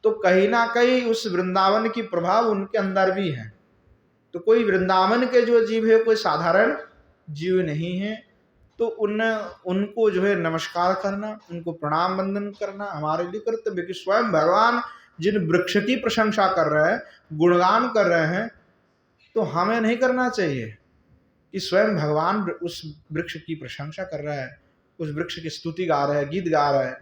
तो कहीं ना कहीं उस वृंदावन की प्रभाव उनके अंदर भी है। तो कोई वृंदावन के जो जीव है कोई साधारण जीव नहीं है, तो उनको जो है नमस्कार करना, उनको प्रणाम वंदन करना हमारे लिए कर्तव्य। कि स्वयं भगवान जिन वृक्ष की प्रशंसा कर रहे हैं, गुणगान कर रहे हैं, तो हमें नहीं करना चाहिए कि स्वयं भगवान उस वृक्ष की प्रशंसा कर रहा है, उस वृक्ष की स्तुति गा रहे हैं, गीत गा रहे हैं।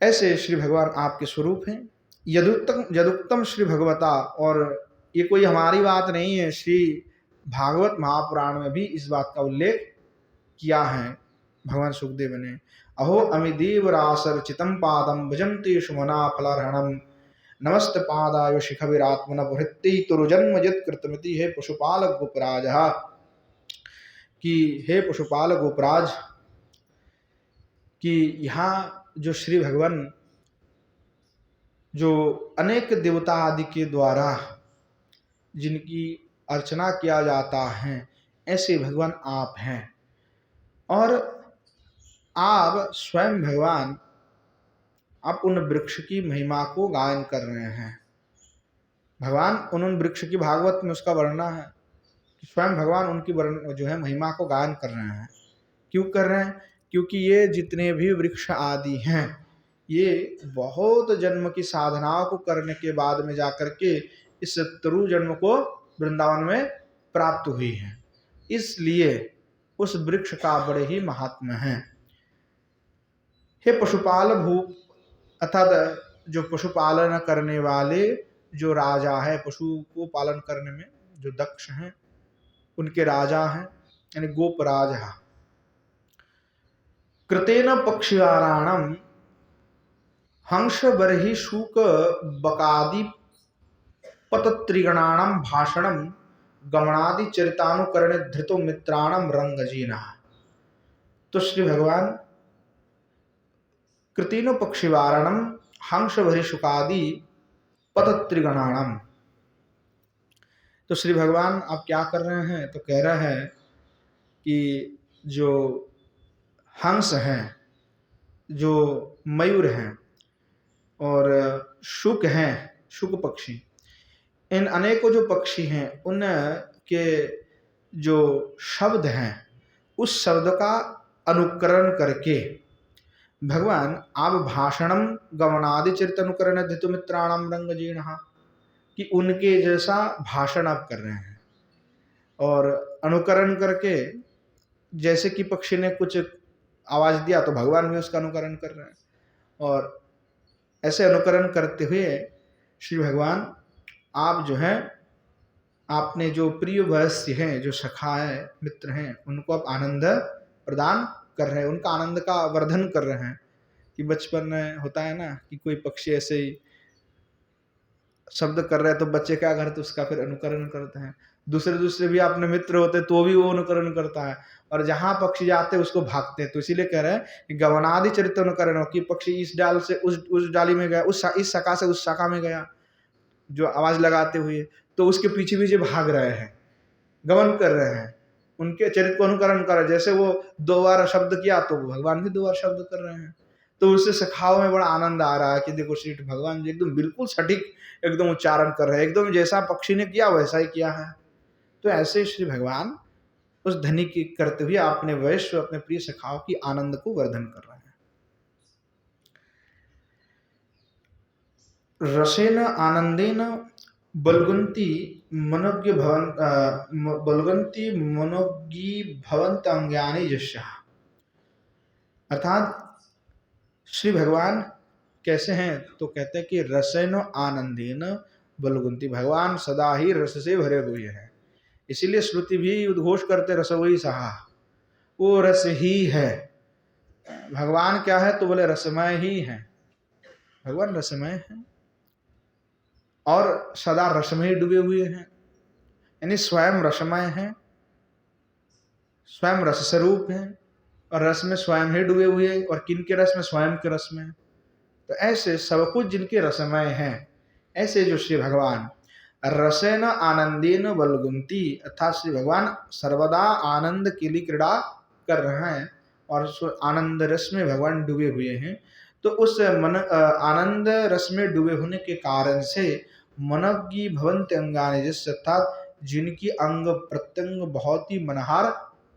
ऐसे श्री भगवान आपके स्वरूप हैं। यदुक्तम श्री भगवता, और ये कोई हमारी बात नहीं है, श्री भागवत महापुराण में भी इस बात का उल्लेख किया है भगवान सुखदेव ने। अहो अमिदेव रासरचितम पादम भजन्ते सुमना फलहरणम नमस्त पादाय शिखविरात्मन भृत्ति तुरुजन्म यत् कृतमिति। हे पशुपाल गोपराज, कि हे पशुपाल गोपराज, कि यहाँ जो श्री भगवान जो अनेक देवता आदि के द्वारा जिनकी अर्चना किया जाता है, ऐसे भगवान आप हैं। और आप स्वयं भगवान, आप उन वृक्ष की महिमा को गायन कर रहे हैं। भगवान उन वृक्ष की भागवत में उसका वर्णन है कि स्वयं भगवान उनकी जो है महिमा को गायन कर रहे हैं। क्यों कर रहे हैं? क्योंकि ये जितने भी वृक्ष आदि हैं, ये बहुत जन्म की साधनाओं को करने के बाद में जाकर के इस तरु जन्म को वृंदावन में प्राप्त हुई है। इसलिए उस वृक्ष का बड़े ही महात्म्य है। हे पशुपाल भूप, अर्थात जो पशुपालन करने वाले जो राजा है, पशु को पालन करने में जो दक्ष हैं, उनके राजा हैं, यानी गोपराज है। कृतेन पक्षिवाराणम हंस बर्हि शूक बकादि पतत्रिगणाणम भाषणम गमनादि चरितानुकरण धृतो मित्राणम रंगजीना। तो श्री भगवान कृतिनो पक्षिवारणम हंस भरि शुकादि पतत्रिगणाणम, तो श्री भगवान आप क्या कर रहे हैं? तो कह रहे हैं कि जो हंस हैं, जो मयूर हैं और शुक हैं, शुक पक्षी, इन अनेकों जो पक्षी हैं, उनके जो शब्द हैं, उस शब्द का अनुकरण करके भगवान आप भाषणम गमनादि चरित अनुकरण धितु मित्राणाम रंगजीण, कि उनके जैसा भाषण आप कर रहे हैं और अनुकरण करके, जैसे कि पक्षी ने कुछ आवाज दिया तो भगवान भी उसका अनुकरण कर रहे हैं। और ऐसे अनुकरण करते हुए श्री भगवान आप जो हैं, आपने जो प्रिय वयस्य हैं, जो सखा है, मित्र हैं, उनको आप आनंद प्रदान कर रहे हैं, उनका आनंद का वर्धन कर रहे हैं। कि बचपन में होता है ना कि कोई पक्षी ऐसे ही शब्द कर रहे हैं तो बच्चे क्या करते, उसका फिर अनुकरण करते हैं। दूसरे भी अपने मित्र होते तो भी वो अनुकरण करता है, और जहाँ पक्षी जाते हैं उसको भागते हैं। तो इसीलिए कह रहे हैं कि गवनादि चरित्र अनुकरण हो, कि पक्षी इस डाल से उस डाली में गया, इस शाखा से उस शाखा में गया, जो आवाज लगाते हुए, तो उसके पीछे पीछे भाग रहे हैं, गमन कर रहे हैं, उनके चरित्र को अनुकरण कर रहे हैं। जैसे वो 2 बार शब्द किया तो भगवान भी 2 बार शब्द कर रहे हैं। तो उससे सखाओं में बड़ा आनंद आ रहा है कि देखो श्री भगवान जी एकदम बिल्कुल सटीक एकदम उच्चारण कर रहे हैं, एकदम जैसा पक्षी ने किया वैसा ही किया है। तो ऐसे श्री भगवान उस ध्वनि की करते हुए अपने वैश्य, अपने प्रिय सखाओं की आनंद को वर्धन कर रहे हैं। रसेन आनंदेन बलगंती मनोज्ञी भवंत अंज्ञानी जस्या, अर्थात श्री भगवान कैसे हैं? तो कहते हैं कि रसेन आनंदेन बलगुंती, भगवान सदा ही रस से भरे हुए हैं। इसीलिए श्रुति भी उद्घोष करते रसवई सहा, वो रस ही है। भगवान क्या है? तो बोले रसमय ही है, भगवान रसमय है और सदा रस में ही डूबे हुए हैं, यानी स्वयं रसमय है, स्वयं रस स्वरूप है और रस में स्वयं ही डूबे हुए, और किनके रस में? स्वयं के रस में। तो ऐसे सब कुछ जिनके रसमय हैं, ऐसे जो श्री भगवान रसेन आनंदेन बलगुंती, अर्थात श्री भगवान सर्वदा आनंद के लिए क्रीड़ा कर रहे हैं और आनंद रस में भगवान डूबे हुए हैं। तो उस आनंद रस में डूबे होने के कारण से मनज्ञी भवन्ति अंगानि, जिससे अर्थात जिनकी अंग प्रत्यंग बहुत ही मनहार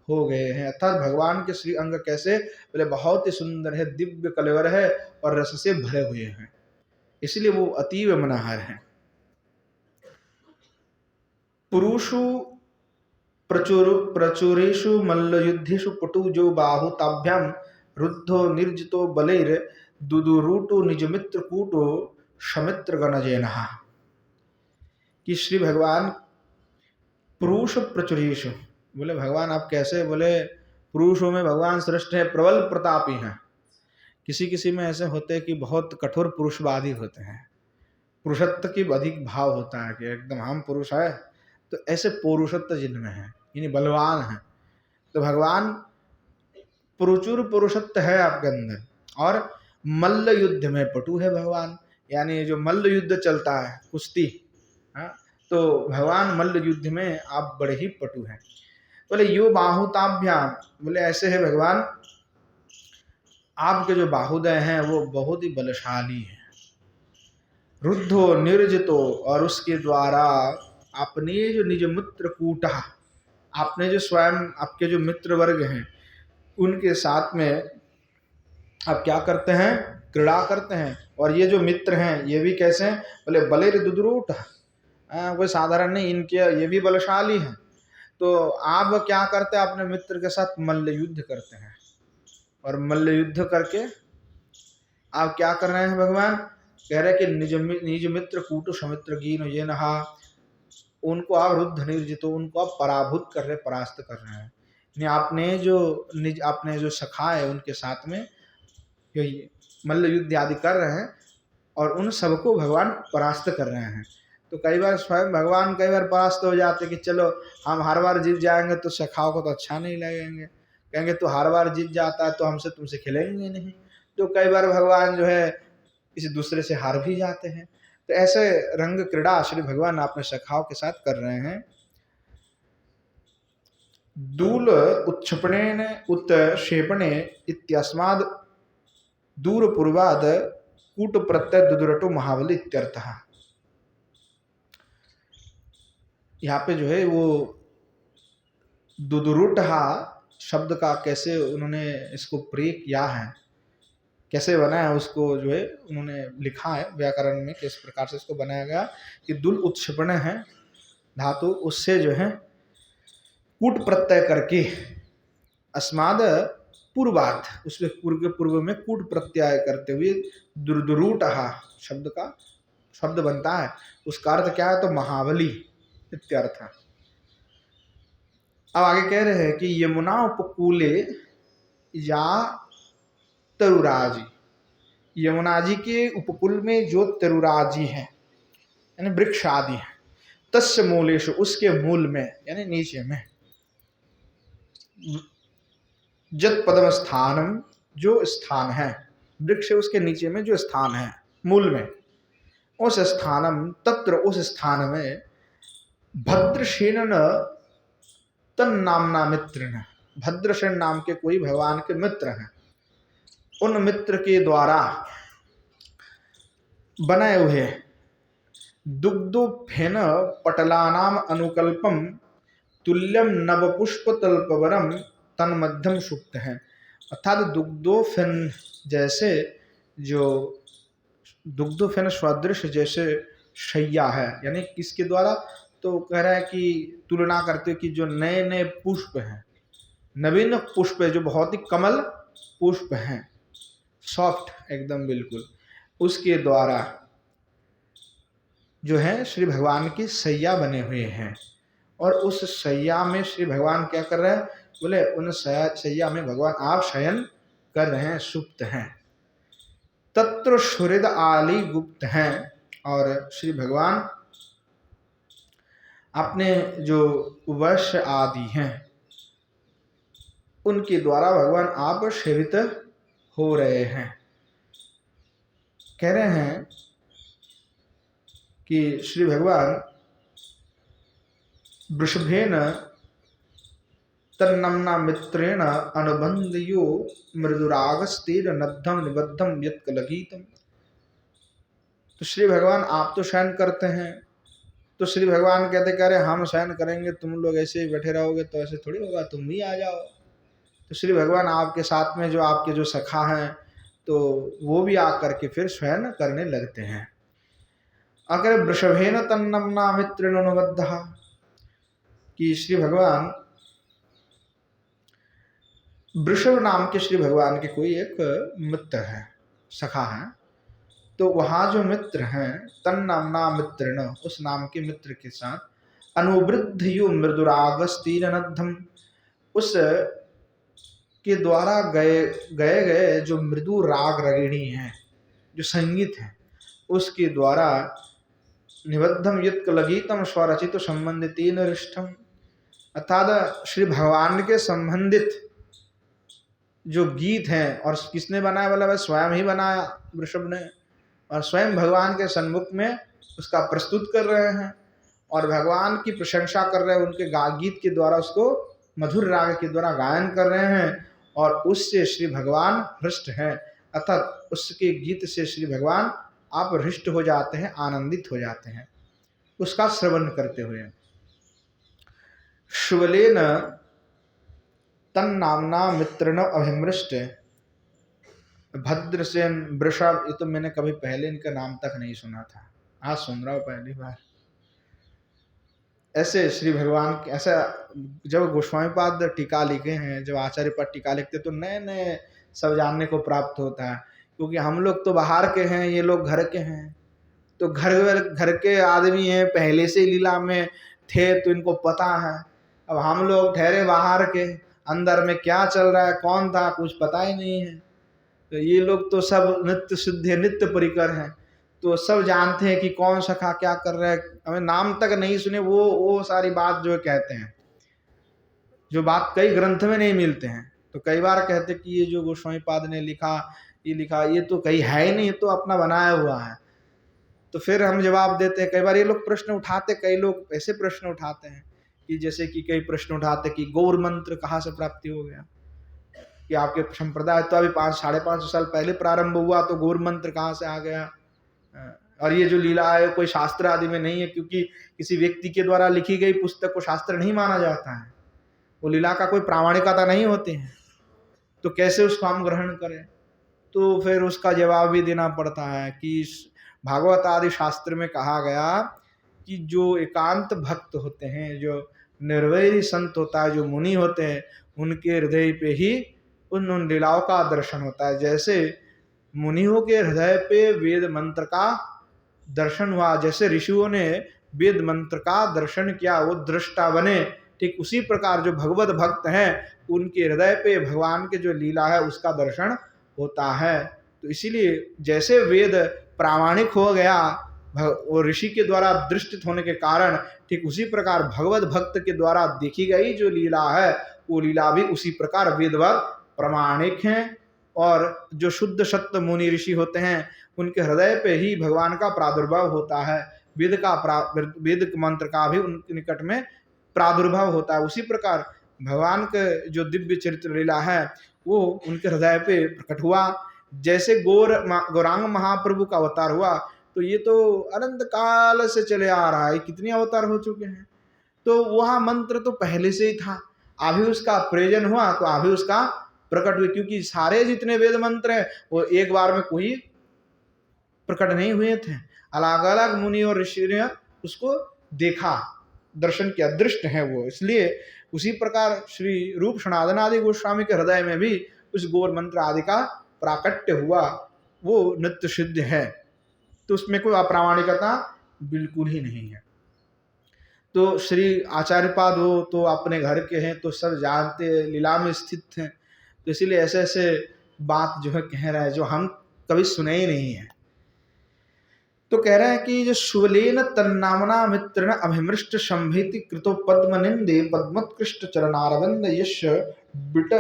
हो गए हैं। अर्थात भगवान के श्री अंग कैसे, बोले बहुत ही सुंदर है, दिव्य कलेवर है और रस से भरे हुए हैं, इसलिए वो अतीव मनहार हैं। पुरुषु प्रचुरेषु मल्लयुद्धेषु पटु जो बाहु ताभ्याम रुद्धो निर्जितो बलैर दुदुरूटो निजमित्र कूटो समित्र गणजेनः। कि श्री भगवान पुरुष प्रचुरेषु, बोले भगवान आप कैसे, बोले पुरुषों में भगवान श्रेष्ठ है, प्रबल प्रतापी हैं। किसी किसी में ऐसे होते हैं कि बहुत कठोर पुरुषवादी होते हैं, पुरुषत्व की अधिक भाव होता है कि एकदम हम पुरुष है, तो ऐसे पुरुषत्व जिनमें है यानी बलवान है। तो भगवान प्रचुर पुरुषत्व है आपके अंदर, और मल्ल युद्ध में पटु है भगवान, यानी जो मल्ल युद्ध चलता है कुश्ती, हाँ, तो भगवान मल्ल युद्ध में आप बड़े ही पटु हैं। बोले यो बाहुताभ्याम, बोले ऐसे है भगवान आपके जो बाहुदय हैं वो बहुत ही बलशाली हैं। रुद्धो निर्जितो, और उसके द्वारा अपने जो निज मित्र कूटा, आपने जो स्वयं आपके जो मित्र वर्ग हैं उनके साथ में आप क्या करते हैं, क्रीड़ा करते हैं। और ये जो मित्र हैं ये भी कैसे हैं, बोले बलेर दुदरूट, कोई साधारण नहीं, इनके ये भी बलशाली हैं। तो आप क्या करते हैं, अपने मित्र के साथ मल्ल युद्ध करते हैं, और मल्ल युद्ध करके आप क्या कर रहे हैं, भगवान कह रहे हैं कि निज मित्र कूटु समित्र गीन ये नहा, उनको आप रुद्ध निर्जितो, उनको आप पराभूत कर रहे, परास्त कर रहे हैं। आपने जो सखा है उनके साथ में यही मल्ल युद्ध आदि कर रहे हैं, और उन सबको भगवान परास्त कर रहे हैं। तो कई बार स्वयं भगवान कई बार परास्त हो जाते कि चलो हम हर बार जीत जाएंगे तो सखाओं को तो अच्छा नहीं लगेंगे, कहेंगे तो हर बार जीत जाता है तो हमसे तुमसे खेलेंगे नहीं। तो कई बार भगवान जो है किसी दूसरे से हार भी जाते हैं। तो ऐसे रंग क्रीड़ा श्री भगवान अपने सखाओं के साथ कर रहे हैं। दूल उत्क्षेपणेन उत्क्षेपणे इत्यस्माद् दूर पूर्वाद कूट प्रत्यय दुदुरटो महाबली इत्यर्थः। यहाँ पे जो है वो दुदुरुटहा शब्द का कैसे उन्होंने इसको प्रयोग किया है, कैसे बना है, उसको जो है उन्होंने लिखा है व्याकरण में, किस प्रकार से इसको बनाया गया कि दुल उत्क्षेपण है धातु, उससे जो है कूट प्रत्यय करके अस्माद पूर्वात, उसमें पूर्व के पूर्व में कूट प्रत्यय करते हुए दुर्दुरूटहा शब्द का शब्द बनता है। उसका अर्थ क्या है, तो महाबली इत्यर्थ। अब आगे कह रहे हैं कि यमुना उपकूले या तरुराजी, यमुना जी के उपकूल में जो तरुराजी है यानी वृक्ष आदि है, तस्य मूलेषु, उसके मूल में यानी नीचे में, जत पदम स्थानम, जो स्थान है, वृक्ष उसके नीचे में जो स्थान है मूल में, उस स्थानम तत्र, उस स्थान में भद्रसेन तन नामना मित्र हैं, भद्रसेन नाम के कोई भगवान के मित्र हैं, उन मित्र के द्वारा बनाए हुए दुग्धोफेन पटलानाम अनुकल्पम तुल्यम नवपुष्पतल्पवरम तन्मध्यम सुप्त है। अर्थात दुग्धोफेन जैसे, जो दुग्धोफेन सदृश जैसे शैया है, यानी किसके द्वारा, तो कह रहा है कि तुलना करते कि जो नए नए पुष्प हैं, नवीन पुष्प है, जो बहुत ही कमल पुष्प हैं, सॉफ्ट एकदम बिल्कुल, उसके द्वारा जो है श्री भगवान की सैया बने हुए हैं। और उस सैया में श्री भगवान क्या कर रहे हैं, बोले उन सैया में भगवान आप शयन कर रहे हैं, सुप्त हैं। तत्र सुहृद आली गुप्त हैं, और श्री भगवान अपने जो वैश्य आदि हैं उनके द्वारा भगवान आप सेवित हो रहे हैं। कह रहे हैं कि श्री भगवान वृषभेन तन्नम्ना मित्रेण अनुबंधयो मृदुरागस्तेन नद्धम निबद्धम यत्कलगीतम। तो श्री भगवान आप तो शयन करते हैं, तो श्री भगवान कहते कह रहे हम शयन करेंगे, तुम लोग ऐसे ही बैठे रहोगे तो ऐसे थोड़ी होगा, तुम भी आ जाओ। तो श्री भगवान आपके साथ में जो आपके जो सखा हैं तो वो भी आकर के फिर शयन करने लगते हैं। अगर वृषभेन तन्नम्ना मित्रेणुबद्ध, कि श्री भगवान वृषभ नाम के श्री भगवान के कोई एक मित्र है, सखा है। तो वहाँ जो मित्र हैं, तन्नाम्ना मित्रेण, उस नाम के मित्र के साथ अनुवृद्धयु मृदुरागस्तीरनद्धम, उस के द्वारा गए गए जो मृदु राग रगिणी हैं, जो संगीत है, उसके द्वारा निबद्धम युत्कलगीतम स्वरचित संबंधितेन रिष्ठम, अर्थात श्री भगवान के संबंधित जो गीत हैं, और किसने बनाया, बोला स्वयं ही बनाया वृषभ ने, और स्वयं भगवान के सन्मुख में उसका प्रस्तुत कर रहे हैं और भगवान की प्रशंसा कर रहे हैं, उनके गीत के द्वारा उसको मधुर राग के द्वारा गायन कर रहे हैं, और उससे श्री भगवान हृष्ट हैं, अर्थात उसके गीत से श्री भगवान आप हृष्ट हो जाते हैं, आनंदित हो जाते हैं उसका श्रवण करते हुए। शुवलेन तन्नाम्ना मित्रेण अभिमृष्ट, भद्रसेन वृषभ, ये तो मैंने कभी पहले इनका नाम तक नहीं सुना था, आज सुन रहा हूँ पहली बार। ऐसे श्री भगवान के, ऐसा जब गोस्वामी पाद टीका लिखे हैं, जब आचार्य पर टीका लिखते तो नए नए सब जानने को प्राप्त होता है, क्योंकि हम लोग तो बाहर के हैं, ये लोग घर के हैं, तो घर के आदमी हैं, पहले से लीला में थे तो इनको पता है। अब हम लोग ठहरे बाहर के, अंदर में क्या चल रहा है, कौन था, कुछ पता ही नहीं है। तो ये लोग तो सब नित्य शुद्ध नित्य परिकर हैं, तो सब जानते हैं कि कौन सखा क्या कर रहा है, हमें नाम तक नहीं सुने वो सारी बात जो कहते हैं, जो बात कई ग्रंथ में नहीं मिलते हैं। तो कई बार कहते कि ये जो गोस्वामी पाद ने लिखा, ये तो कहीं है ही नहीं, तो अपना बनाया हुआ है। तो फिर हम जवाब देते हैं। कई बार ये लोग प्रश्न उठाते, कई लोग ऐसे प्रश्न उठाते हैं कि जैसे कि कई प्रश्न उठाते कि गौर मंत्र कहाँ से प्राप्ति हो गया, कि आपके संप्रदाय तो अभी 5-5.5 साल पहले प्रारंभ हुआ, तो गौर मंत्र कहाँ से आ गया। और ये जो लीला है कोई शास्त्र आदि में नहीं है, क्योंकि किसी व्यक्ति के द्वारा लिखी गई पुस्तक को शास्त्र नहीं माना जाता है, वो लीला का कोई प्रामाणिकता नहीं होती है, तो कैसे उसको हम ग्रहण करें। तो फिर उसका जवाब भी देना पड़ता है कि भागवत आदि शास्त्र में कहा गया कि जो एकांत भक्त होते हैं, जो निर्वैरी संत होता है, जो मुनि होते हैं, उनके हृदय पे ही उन लीलाओं का दर्शन होता है। जैसे मुनियों के हृदय पे वेद मंत्र का दर्शन हुआ, जैसे ऋषियों ने वेद मंत्र का दर्शन किया, वो दृष्टा बने, ठीक उसी प्रकार जो भगवत भक्त हैं उनके हृदय पे भगवान के जो लीला है उसका दर्शन होता है। तो इसीलिए जैसे वेद प्रामाणिक हो गया वो ऋषि के द्वारा दृष्टित होने के कारण, ठीक उसी प्रकार भगवत भक्त के द्वारा देखी गई जो लीला है वो लीला भी उसी प्रकार वेदवत प्रमाणिक हैं। और जो शुद्ध सत्य मुनि ऋषि होते हैं उनके हृदय पे ही भगवान का प्रादुर्भाव होता है, वेद मंत्र का भी उनके निकट में प्रादुर्भाव होता है। उसी प्रकार भगवान के जो दिव्य चरित्र लीला है वो उनके हृदय पे प्रकट हुआ। जैसे गौरांग महाप्रभु का अवतार हुआ, तो ये तो अनंत काल से चले आ रहा है, कितने अवतार हो चुके हैं, तो वह मंत्र तो पहले से ही था, अभी उसका प्रयोजन हुआ तो अभी उसका प्रकट हुए, क्योंकि सारे जितने वेद मंत्र हैं वो एक बार में कोई प्रकट नहीं हुए थे, अलग अलग मुनि और ऋषि ने उसको देखा, दर्शन किया, दृष्ट है वो। इसलिए उसी प्रकार श्री रूप सनातन आदि गोस्वामी के हृदय में भी उस गौर मंत्र आदि का प्राकट्य हुआ, वो नित्य सिद्ध है, तो उसमें कोई अप्रामाणिकता बिल्कुल ही नहीं है। तो श्री आचार्य पाद वो तो अपने घर के हैं, तो सब जानते, लीला में स्थित हैं, तो इसीलिए ऐसे ऐसे बात जो है कह रहा है जो हम कभी सुने ही नहीं है। तो कह रहे हैं कि जो शुवलेन तन्नामना मित्रेण अभिमृष्ट संभीति कृतो पद्म निंदे पद्मोत्कृष्ट चरणारविंद यश बिट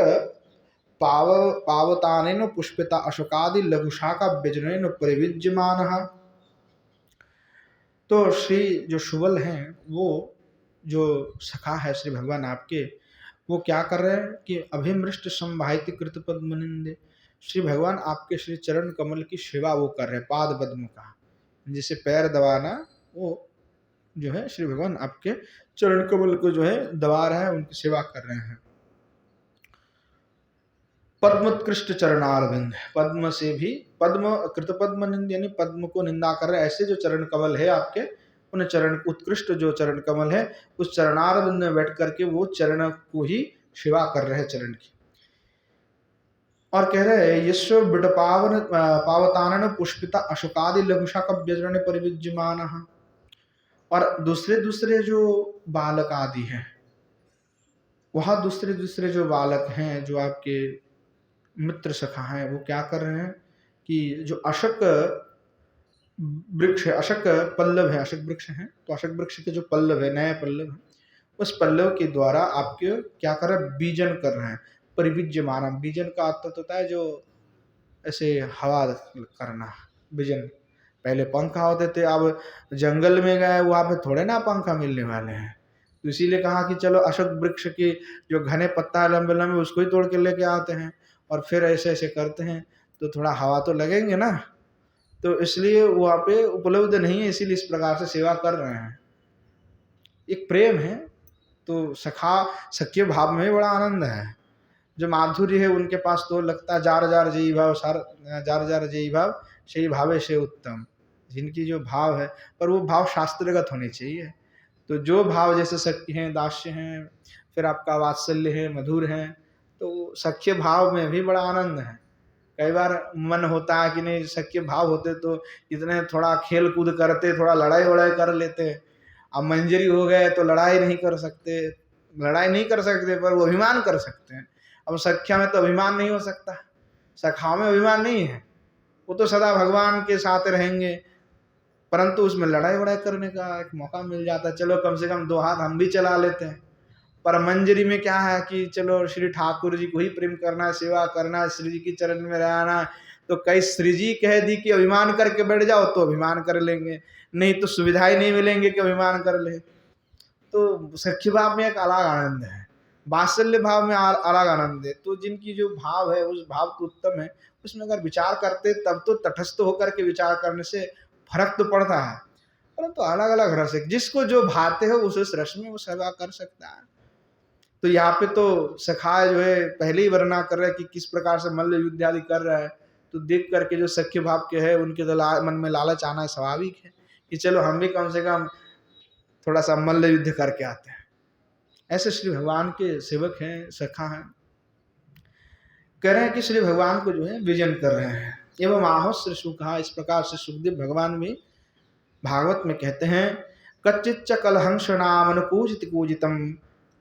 पावतानेन पुष्पिता अशोकादि लघुशाखा व्यजनेन परिविज्यमानः। तो श्री जो शुवल हैं, वो जो सखा है श्री भगवान आपके, वो क्या कर रहे हैं कि अभिमृष्ट संभाइति कृत पद्म निंदे, श्री भगवान आपके श्री चरण कमल की सेवा वो कर रहे हैं, पाद पद्म का जिसे पैर दबाना, वो जो है श्री भगवान आपके चरण कमल को जो है दबा रहे हैं, उनकी सेवा कर रहे हैं। पद्मोत्कृष्ट चरणारविंद, पद्म से भी, पद्म कृत पद्म निंद यानी पद्म को निंदा कर रहे, ऐसे जो चरण कमल है आपके, उन चरण उत्कृष्ट जो चरण कमल है, उस चरणारविंद में बैठ करके वो चरण को ही सेवा कर रहे हैं, चरण की। और कह रहे हैं यशो बिडपावन पावतानन पुष्पिता अशोकादि लघुशाक व्यजन परिविज्यमान। और दूसरे दूसरे जो बालक आदि हैं, वह दूसरे दूसरे जो बालक हैं, जो आपके मित्र सखा हैं, वो क्या कर रहे हैं कि जो अशक वृक्ष है, अशक पल्लव है, अशक वृक्ष है, तो अशक वृक्ष के जो पल्लव है, नए पल्लव है, उस पल्लव के द्वारा आपके क्या कर रहे हैं, बीजन कर रहे हैं। परिविज्यमान, बीजन का अर्थ होता है जो ऐसे हवा करना, बीजन। पहले पंखा होते थे, अब जंगल में गए वहाँ पे थोड़े ना पंखा मिलने वाले हैं, तो इसीलिए कहा कि चलो अशोक वृक्ष की जो घने पत्ता है लंबे लंबे, उसको ही तोड़ के लेके आते हैं और फिर ऐसे ऐसे करते हैं, तो थोड़ा हवा तो लगेंगे ना, तो इसलिए वहाँ पे उपलब्ध नहीं है, इसीलिए इस प्रकार से सेवा कर रहे हैं। एक प्रेम है, तो सख्य भाव में बड़ा आनंद है। जो माधुर्य है उनके पास तो लगता है जार जार जयी भाव, जार जार जयी भाव सही भावे से उत्तम, जिनकी जो भाव है, पर वो भाव शास्त्रगत होने चाहिए। तो जो भाव जैसे सख्य हैं, दास्य हैं, फिर आपका वात्सल्य है, मधुर है, तो सख्य भाव में भी बड़ा आनंद है। कई बार मन होता है कि नहीं, सख्य भाव होते तो इतने थोड़ा खेल कूद करते, थोड़ा लड़ाई वड़ाई कर लेते। अब मंजरी हो गए तो लड़ाई नहीं कर सकते, पर वो अभिमान कर सकते हैं। अब सख्या में तो अभिमान नहीं हो सकता, सखा में अभिमान नहीं है, वो तो सदा भगवान के साथ रहेंगे, परंतु उसमें लड़ाई वड़ाई करने का एक मौका मिल जाता है, चलो कम से कम दो हाथ हम भी चला लेते हैं। पर मंजरी में क्या है कि चलो श्री ठाकुर जी को ही प्रेम करना, सेवा करना, श्री जी की चरण में रहना, तो कई श्री जी कह दी कि अभिमान करके बैठ जाओ तो अभिमान कर लेंगे, नहीं तो सुविधा ही नहीं मिलेंगे कि अभिमान कर ले। तो सख्य भाव में एक अलग आनंद है, वात्सल्य भाव में अलग आनंद है। तो जिनकी जो भाव है उस भाव तो उत्तम है, उसमें अगर विचार करते तब तो तटस्थ होकर के विचार करने से फर्क तो पड़ता है, परंतु अलग अलग रस है, जिसको जो भाते हो उस रस में वो सेवा कर सकता है। तो यहाँ पे तो सखा जो है पहले ही वर्णना कर रहे हैं कि किस प्रकार से मल्ल युद्ध आदि कर रहा है, तो देख करके जो सख्य भाव के है उनके तो मन में लालच आना स्वाभाविक है कि चलो हम भी कम से कम थोड़ा सा मल्ल युद्ध करके आते हैं। ऐसे श्री भगवान के सेवक हैं, सखा हैं। कह रहे हैं कि श्री भगवान को जो है विजन कर रहे हैं। एवं आहो श्री सुखा, इस प्रकार से सुखदेव भगवान भी भागवत में कहते हैं कच्चित च कलहंस नाम अनुपूजित पूजितम।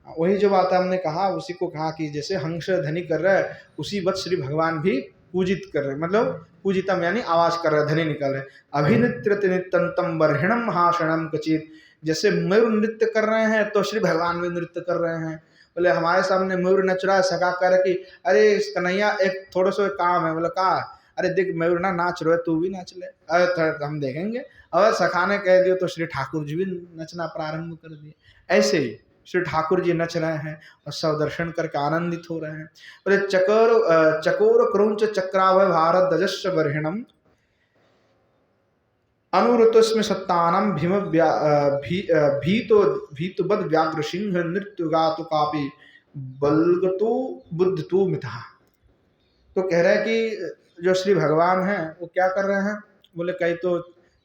वही जो बात हमने कहा उसी को कहा कि जैसे हंस ध्वनि कर रहा है, उसी वक्त श्री भगवान भी पूजित कर रहे, मतलब पूजितम यानी आवाज कर रहे, ध्वनि निकल रहे। अभिनित्रित नित्यंतम बर्हिणम महाशणम कचित, जैसे मयूर नृत्य कर रहे हैं तो श्री भगवान भी नृत्य कर रहे हैं। बोले हमारे सामने मयूर नच रहा है, सका कर कि अरे कन्हैया एक थोड़ा सा काम है। बोले कहा, अरे देख मयूर ना नाच रहे, तू भी नाच ले। अरे हम देखेंगे। और सखा ने कह दिया तो श्री ठाकुर जी भी नचना प्रारंभ कर दिए। ऐसे ही श्री ठाकुर जी नच रहे हैं और सब दर्शन करके आनंदित हो रहे हैं। बोले चकोर क्रौंच चक्रावय भारत दजस्व बर्हिणम अनुरुतस्म सत्तानम भीम भीतो बद व्याघ्र सिंह नृत्य गातु कापी बलगतो बुद्ध तू मिथा। तो कह रहे हैं कि जो श्री भगवान हैं वो क्या कर रहे हैं, बोले कई तो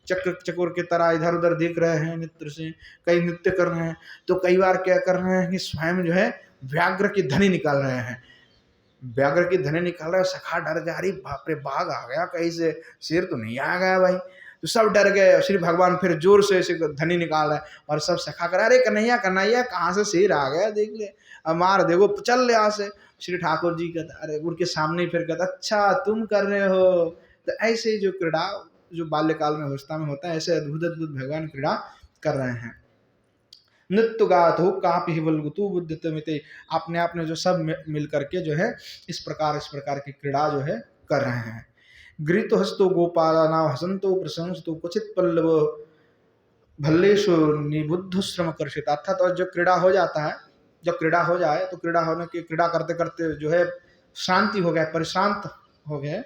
चक्र चकोर की तरह इधर उधर दिख रहे हैं नृत्य से, कई नृत्य कर रहे हैं, तो कई बार क्या कर रहे हैं कि स्वयं जो है व्याघ्र की ध्वनि निकाल रहे हैं। व्याघ्र की ध्वनि निकाल रहे, सखा डर गया, अरे बाप रे बाघ आ गया कहीं से, शेर तो नहीं आ गया भाई। तो सब डर गए। श्री भगवान फिर जोर से ऐसे ध्वनि निकाल रहे और सब सखा कर अरे कन्हैया कन्हैया कहाँ से शेर आ गया, देख ले, अब मार देखो, चल यहाँ से। श्री ठाकुर जी कहता अरे उनके सामने फिर कहता अच्छा तुम कर रहे हो। तो ऐसे जो क्रीड़ा जो बाल्यकाल में अवस्था में होता है, ऐसे अद्भुत अद्भुत भगवान क्रीड़ा कर रहे हैं। नृत्य गात हो कापि बलगुतु बुद्धितमिते, अपने आप ने जो सब मिल करके जो है इस प्रकार की क्रीड़ा जो है कर रहे हैं। गृहीत हस्तो गोपाला हसंतो प्रशंसतो क्वचित पल्लव भल्लेशु निबुद्ध श्रम कर्षित। अर्थात और जो क्रीड़ा हो जाता है, जब क्रीड़ा हो जाए तो क्रीड़ा होने की क्रीड़ा करते करते जो है शांति हो गया, परिश्रांत हो गया,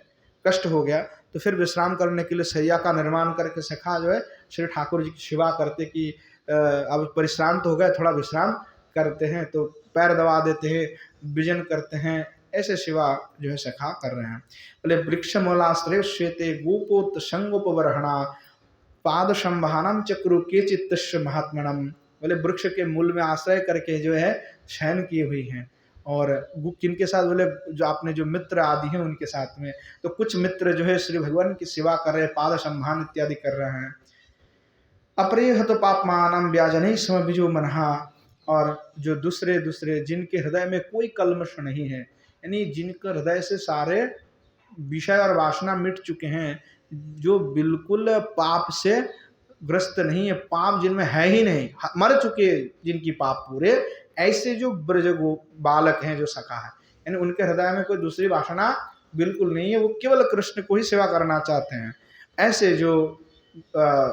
कष्ट हो गया, तो फिर विश्राम करने के लिए शैया का निर्माण करके सखा जो है श्री ठाकुर जी की सेवा करते कि अब परिश्रांत हो गए, थोड़ा विश्राम करते हैं, तो पैर दबा देते हैं, विजन करते हैं, ऐसे सेवा जो है सखा कर रहे हैं। बोले वृक्ष मूलाश्रय श्वेते गोपोत संगोपवरहणा पाद संभानम चक्रु के चित्त महात्मनम। बोले वृक्ष के मूल में आश्रय करके जो है शयन किए हुई हैं, और किनके साथ, बोले जो आपने जो मित्र आदि हैं उनके साथ में। तो कुछ मित्र जो है श्री भगवान की सेवा कर रहे हैं, पाद संभान इत्यादि कर रहे हैं। अपरेहत पापमानम व्याजन समबिजो मनहा, और जो दूसरे दूसरे जिनके हृदय में कोई कल्मश नहीं है, यानी जिनके हृदय से सारे विषय और वासना मिट चुके हैं, जो बिल्कुल पाप से ग्रस्त नहीं है, पाप जिनमें है ही नहीं, मर चुके जिनकी पाप पूरे, ऐसे जो ब्रज बालक हैं जो सखा है, यानी उनके हृदय में कोई दूसरी वासना बिल्कुल नहीं है, वो केवल कृष्ण को ही सेवा करना चाहते हैं। ऐसे जो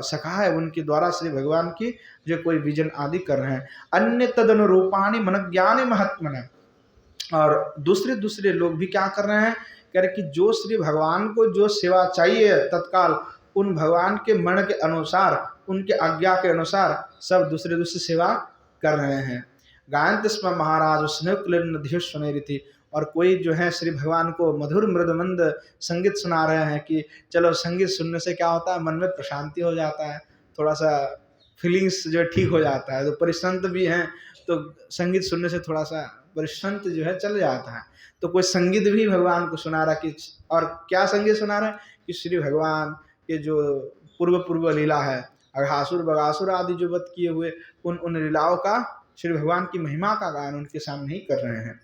सखा है उनके द्वारा श्री भगवान की जो कोई विजन आदि कर रहे हैं। अन्य तदनुरूपाणी मन ज्ञान महात्मन, और दूसरे दूसरे लोग भी क्या कर रहे हैं, कह रहे कि जो श्री भगवान को जो सेवा चाहिए तत्काल, उन भगवान के मन के अनुसार, उनके आज्ञा के अनुसार सब दूसरे दूसरे सेवा कर रहे हैं। गायंत स्म महाराज स्नेह, और कोई जो है श्री भगवान को मधुर मृद मंद संगीत सुना रहे हैं कि चलो संगीत सुनने से क्या होता है, मन में प्रशांति हो जाता है, थोड़ा सा फीलिंग्स जो ठीक हो जाता है। तो परिश्रांत भी हैं तो संगीत सुनने से थोड़ा सा परिश्रांत जो है चल जाता है। तो कोई संगीत भी भगवान को सुना रहा कि, और क्या संगीत सुना रहा है कि श्री भगवान के जो पूर्व लीला है, अघासुर बगासुर आदि जो वध किए हुए, उन लीलाओं का, श्री भगवान की महिमा का गायन उनके सामने ही कर रहे हैं।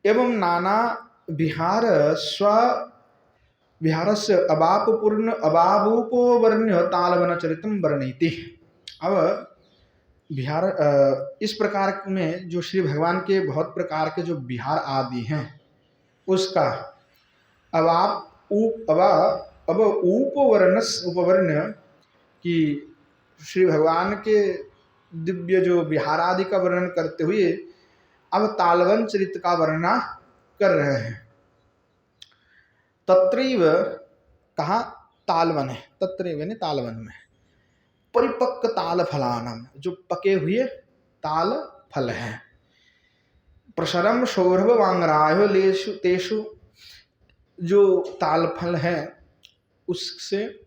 एवं नाना विहार स्व विहारस्य अबापूर्ण अबाबूपोवर्ण्य तालवन चरितम वर्णयति। अब विहार इस प्रकार में जो श्री भगवान के बहुत प्रकार के जो विहार आदि हैं उसका अब उपवर्ण की श्री भगवान के दिव्य जो विहार आदि का वर्णन करते हुए अब तालवन चरित का वर्णना कर रहे हैं। तत्रैव कहा तालवन है, तत्रैव ने तालवन में परिपक्व ताल फलानम, जो पके हुए ताल फल है। प्रसरम सौरभ वांगरायो लेशु तेषु, जो ताल फल है उससे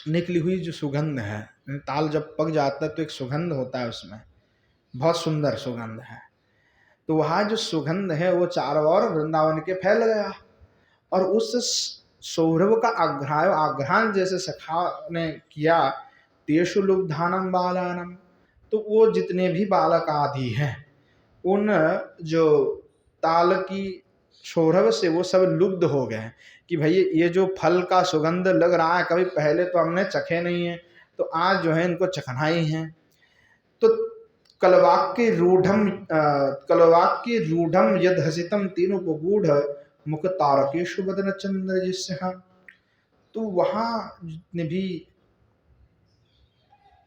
निकली हुई जो सुगंध है, ताल जब पक जाता है तो एक सुगंध होता है उसमें, बहुत सुंदर सुगंध है। तो वहाँ जो सुगंध है वो चारों ओर वृंदावन के फैल गया, और उस सौरभ का आघ्राण जैसे सखा ने किया, तेषु लुब्धानम बालानम, तो वो जितने भी बालक आदि हैं उन जो ताल की सौरभ से वो सब लुब्ध हो गए कि भाई ये जो फल का सुगंध लग रहा है, कभी पहले तो हमने चखे नहीं है, तो आज जो है इनको चखना ही है। तो कलवाक्य रूढ़म यद हसितम तीन उपगूढ़ मुख तारकेशु बदन चंद्र जिससे, तो वहाँ जितने भी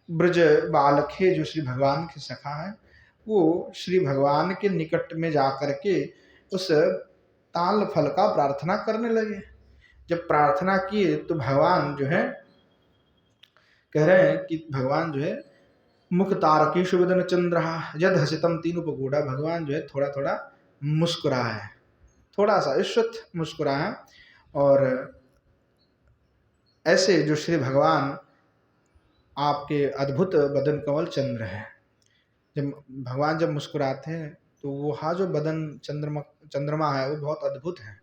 ब्रज बालक है जो श्री भगवान के सखा है, वो श्री भगवान के निकट में जाकर के उस ताल फल का प्रार्थना करने लगे। जब प्रार्थना किए तो भगवान जो है कह रहे हैं कि भगवान जो है मुख तारकेशु बदन चंद्र यद हसितम तीन उपगूढ़ा, भगवान जो है थोड़ा थोड़ा मुस्कुरा है, थोड़ा सा ईश्वत मुस्कुरा है। और ऐसे जो श्री भगवान आपके अद्भुत बदन कमल चंद्र है, जब भगवान जब मुस्कुराते हैं तो वो हाँ जो बदन चंद्रमा है वो बहुत अद्भुत है,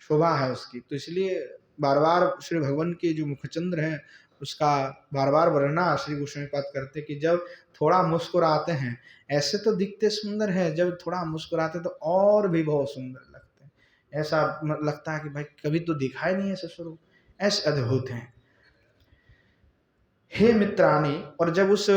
शोभा है उसकी। तो इसलिए बार बार श्री भगवान के जो मुखचंद्र हैं उसका बार बार वर्णना श्री गोस्वामीपाद करते कि जब थोड़ा मुस्कुराते हैं, ऐसे तो दिखते सुंदर है, जब थोड़ा मुस्कुराते तो और भी बहुत सुंदर लगते हैं, ऐसा लगता है कि भाई कभी तो दिखाई नहीं ऐसे स्वरूप, ऐसे अद्भुत हैं। हे मित्राणी, और जब उस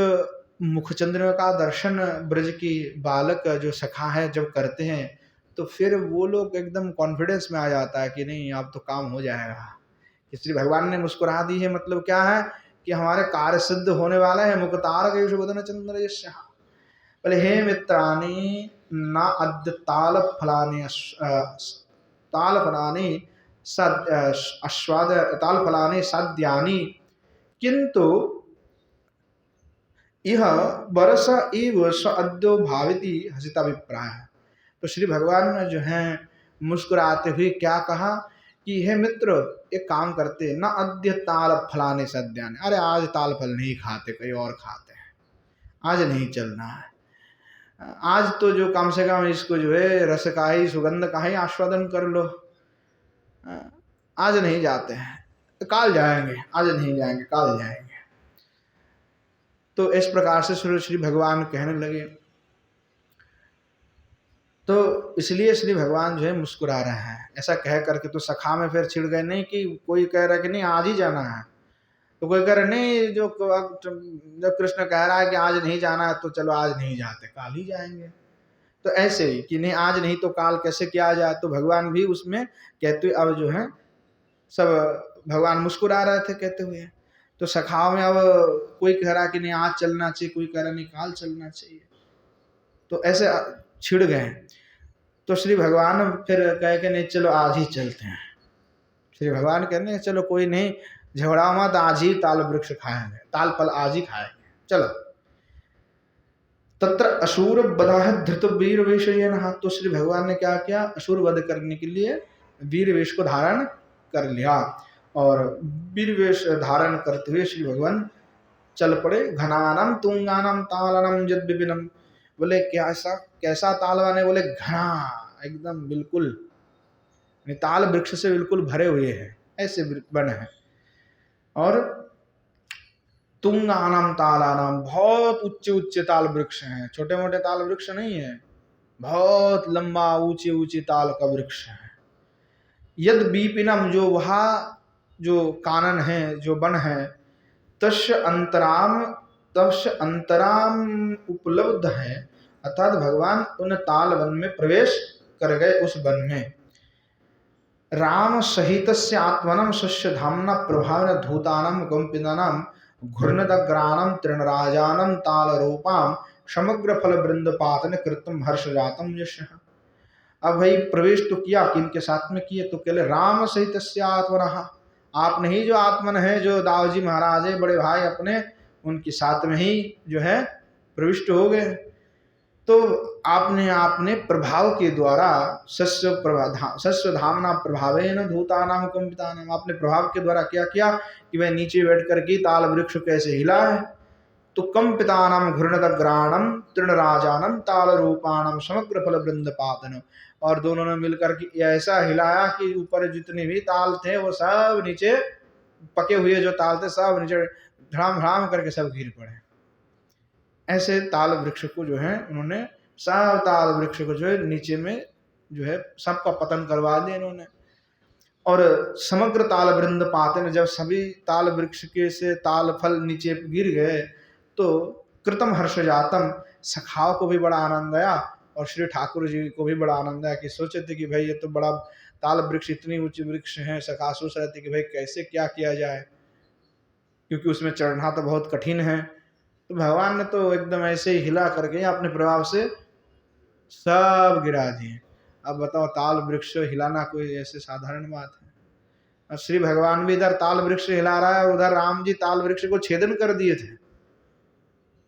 मुखचंद्र का दर्शन ब्रज की बालक जो सखा है जब करते हैं तो फिर वो लोग एकदम कॉन्फिडेंस में आ जाता है कि नहीं अब तो काम हो जाएगा, श्री भगवान ने मुस्कुरा दी है, मतलब क्या है कि हमारे कार्य सिद्ध होने वाला है। मुक्तार बदन चंद्र यस्य, बोले हे मित्राणी ना अद्य ताल फलाने आस्वाद ताल फलानि साध्यानि किंतु यह बरस इव स अद्यो भाविति हसिताभिप्राय। तो श्री भगवान ने जो है मुस्कुराते हुए क्या कहा कि हे मित्र, एक काम करते, न अद्य ताल फलाने सद्याने, अरे आज ताल फल नहीं खाते, कहीं और खाते हैं, आज नहीं चलना है। आज तो जो कम से कम इसको जो है रस का ही, सुगंध का ही आस्वादन कर लो, आज नहीं जाते हैं, तो काल जाएंगे, आज नहीं जाएंगे, काल जाएंगे। तो इस प्रकार से श्री भगवान कहने लगे। तो इसलिए श्री भगवान जो है मुस्कुरा रहे हैं। ऐसा कह करके तो सखा में फिर छिड़ गए, नहीं कि कोई कह रहा है कि नहीं आज ही जाना है, तो कोई कह रहा नहीं, जो कृष्ण कह रहा है कि आज नहीं जाना है तो चलो आज नहीं जाते, काल ही जाएंगे। तो ऐसे ही कि नहीं आज नहीं तो काल कैसे किया जाए। तो भगवान भी उसमें कहते हुए अब जो है सब भगवान मुस्कुरा रहे थे कहते हुए। तो सखाओं में अब कोई कह रहा कि नहीं आज चलना चाहिए, कोई कह रहा नहीं काल चलना चाहिए, तो ऐसे छिड़ गए। तो श्री भगवान फिर कहे कि नहीं चलो आज ही चलते हैं। श्री भगवान कहने चलो कोई नहीं, झगड़ा मत, आज ही ताल वृक्ष खाएंगे, ताल फल आज ही खाएंगे, चलो। तत्र असुर बधाह धृत वीर वेश ये नहा। तो श्री भगवान ने क्या किया, असुर वध करने के लिए वीर वेश को धारण कर लिया, और वीर वेश धारण करते हुए श्री भगवान चल पड़े। घनानम तुंगानम तालनम जद विपिनम। बोले कैसा ताल बने, बोले घना, एकदम बिल्कुल ताल वृक्ष से बिल्कुल भरे हुए हैं, ऐसे बने हैं। और तुंगानम तालानम, बहुत ऊंचे ऊंचे ताल वृक्ष हैं, छोटे मोटे ताल वृक्ष नहीं है, बहुत लंबा ऊंचे ऊंचे ताल का वृक्ष है। यद बीपिनम, जो वहाँ जो कानन है, जो वन है, तस्य अंतराम उपलब्ध है, अर्थात भगवान उन ताल वन में प्रवेश कर गए, उस वन में। राम सहित आत्मनम शस्य धामना प्रभावन धूतानम कंपितानम घूर्णदग्रानम तृणराजानम ताल रूपाम समग्र फल वृंद पातन कृतम हर्ष जातम यश। अब भाई प्रवेश तो किया, किनके साथ में किए, तो कहले राम सहित आत्मना, आपने ही जो आत्मन है, जो दाऊजी महाराज है बड़े भाई अपने, उनके साथ में ही जो है प्रविष्ट हो गए। तो आपने प्रभाव के द्वारा शस्य धामना प्रभावेन धूतानाम कंपितानाम, आपने प्रभाव के द्वारा क्या किया कि वह नीचे बैठ करके ताल वृक्ष कैसे हिला है। तो कंपितानाम घूर्णदग्राणम तृणराजानम ताल रूपाणम समग्र फल वृंद पातन, और दोनों ने मिलकर के ऐसा हिलाया कि ऊपर जितने भी ताल थे वो सब नीचे, पके हुए जो ताल थे सब नीचे धड़ाम धड़ाम करके सब गिर पड़े। ऐसे ताल वृक्ष को जो है उन्होंने, सब ताल वृक्ष को जो है नीचे में जो है सबका पतन करवा दिया इन्होंने। और समग्र ताल वृंद पातन, जब सभी ताल वृक्ष के से ताल फल नीचे गिर गए तो कृतम हर्ष जातम, सखाओं को भी बड़ा आनंद आया और श्री ठाकुर जी को भी बड़ा आनंद आया कि सोचे थे कि भाई ये तो बड़ा ताल वृक्ष, इतनी ऊंची वृक्ष है, सखा सोच रहे थे कि भाई कैसे क्या किया जाए, क्योंकि उसमें चढ़ना तो बहुत कठिन है। तो भगवान ने तो एकदम ऐसे ही हिला करके अपने प्रभाव से सब गिरा दिए। अब बताओ ताल वृक्ष हिलाना कोई ऐसे साधारण बात है। और श्री भगवान भी इधर ताल वृक्ष हिला रहा है और उधर राम जी ताल वृक्ष को छेदन कर दिए थे।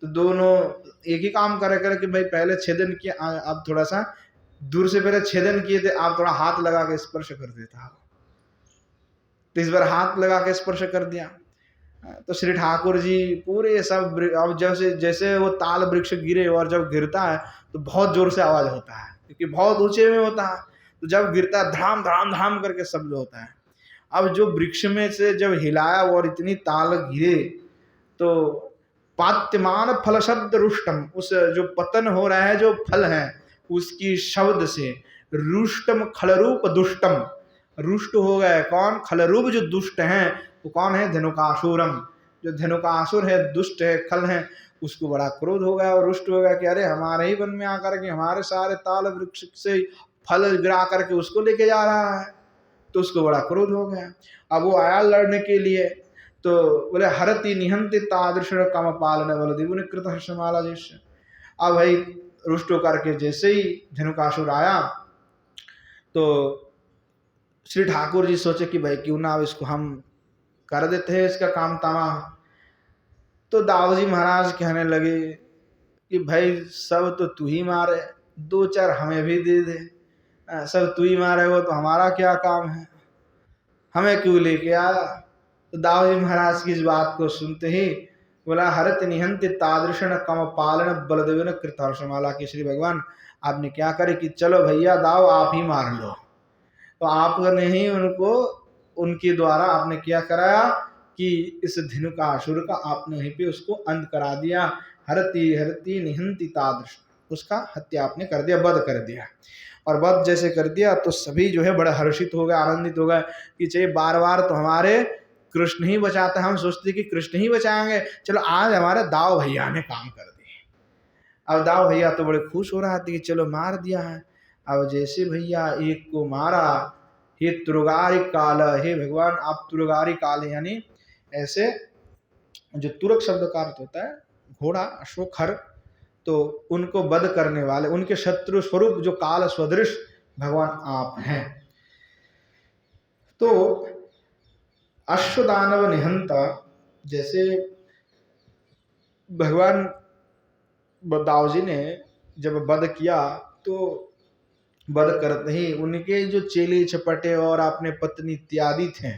तो दोनों एक ही काम करे कि भाई पहले छेदन किया, अब थोड़ा सा दूर से पहले छेदन किए थे, आप थोड़ा हाथ लगा के स्पर्श कर देता, तो इस बार हाथ लगा के स्पर्श कर दिया। तो श्री ठाकुर जी पूरे सब, अब जैसे वो ताल वृक्ष गिरे, और जब गिरता है तो बहुत जोर से आवाज होता है क्योंकि बहुत ऊंचे में होता है, तो जब गिरता है धड़ाम धड़ाम धड़ाम करके शब्द होता है। अब जो वृक्ष में से जब हिलाया और इतनी ताल गिरे तो पात्यमान फल शब्द रुष्टम, उस जो पतन हो रहा है जो फल है उसकी शब्द से, रुष्टम खलरूप दुष्टम, रुष्ट हो गए कौन, खलरूप जो दुष्ट हैं तो कौन है, धनुकासुरम, जो धनुकासुर है, दुष्ट है, खल है, उसको बड़ा क्रोध हो गया और रुष्ट हो गया कि अरे हमारे ही वन में आकर के हमारे सारे ताल वृक्ष से फल गिरा करके उसको लेके जा रहा है। तो उसको बड़ा क्रोध हो गया। अब वो आया लड़ने के लिए, तो बोले हरति निहंति तादृश काम पालन बलदेव कृत हर्षमाला जैसे। अब भाई रुष्ट होकर के जैसे ही धनुकासुर आया तो श्री ठाकुर जी सोचे कि भाई क्यों ना अब इसको हम कर देते हैं इसका काम तमाम। तो दाऊ जी महाराज कहने लगे कि भाई सब तो तू ही मारे, दो चार हमें भी दे दे। सब तू ही मारे हो तो हमारा क्या काम है, हमें क्यों लेके आया। तो दाऊ जी महाराज की इस बात को सुनते ही बोला, हरत निहंत तादृशन कम पालन बलदेव कृतार्षमाला की श्री भगवान आपने क्या करे कि चलो भैया दाव आप ही मार लो। तो आपने ही उनको उनके द्वारा आपने क्या कराया कि इस धेनुकासुर का आपने वहीं पे उसको अंत करा दिया। हरती हरती निहंति तादृश, उसका हत्या आपने कर दिया, वध कर दिया। और वध जैसे कर दिया तो सभी जो है बड़े हर्षित हो गए, आनंदित हो गए कि चाहिए बार बार तो हमारे कृष्ण ही बचाते हैं, हम सोचते कि कृष्ण ही बचाएंगे, चलो आज हमारे दाव भैया ने काम कर दिया। अब दाव भैया तो बड़े खुश हो रहा था कि चलो मार दिया है। अब जैसे भैया एक को मारा, हे तुरगारी काल, हे भगवान आप तुरगारी काल यानी ऐसे जो तुरक शब्द का अर्थ होता है घोड़ा, अश्व, खर, तो उनको वध करने वाले, उनके शत्रु स्वरूप जो काल स्वदृश भगवान आप हैं। तो अश्वदानव निहंता, जैसे भगवान दाऊ जी ने जब वध किया तो वध करते ही उनके जो चेले चपटे और अपने पत्नी इत्यादि थे,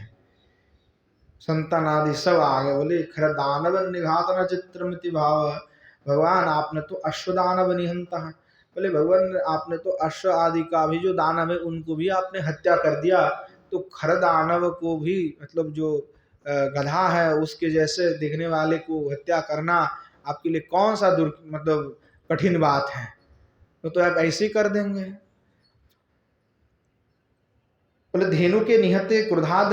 संतान आदि सब आ गए, बोले खर दानव निघातना चित्रमिति भाव, भगवान आपने तो अश्वदानव निहंता है। बोले भगवान आपने तो अश्व आदि का भी जो दानव है उनको भी आपने हत्या कर दिया, तो खर दानव को भी मतलब जो गधा है उसके जैसे दिखने वाले को हत्या करना आपके लिए कौन सा मतलब कठिन बात है, तो आप ऐसे ही कर देंगे। बोले धेनु के निहते क्रोधाद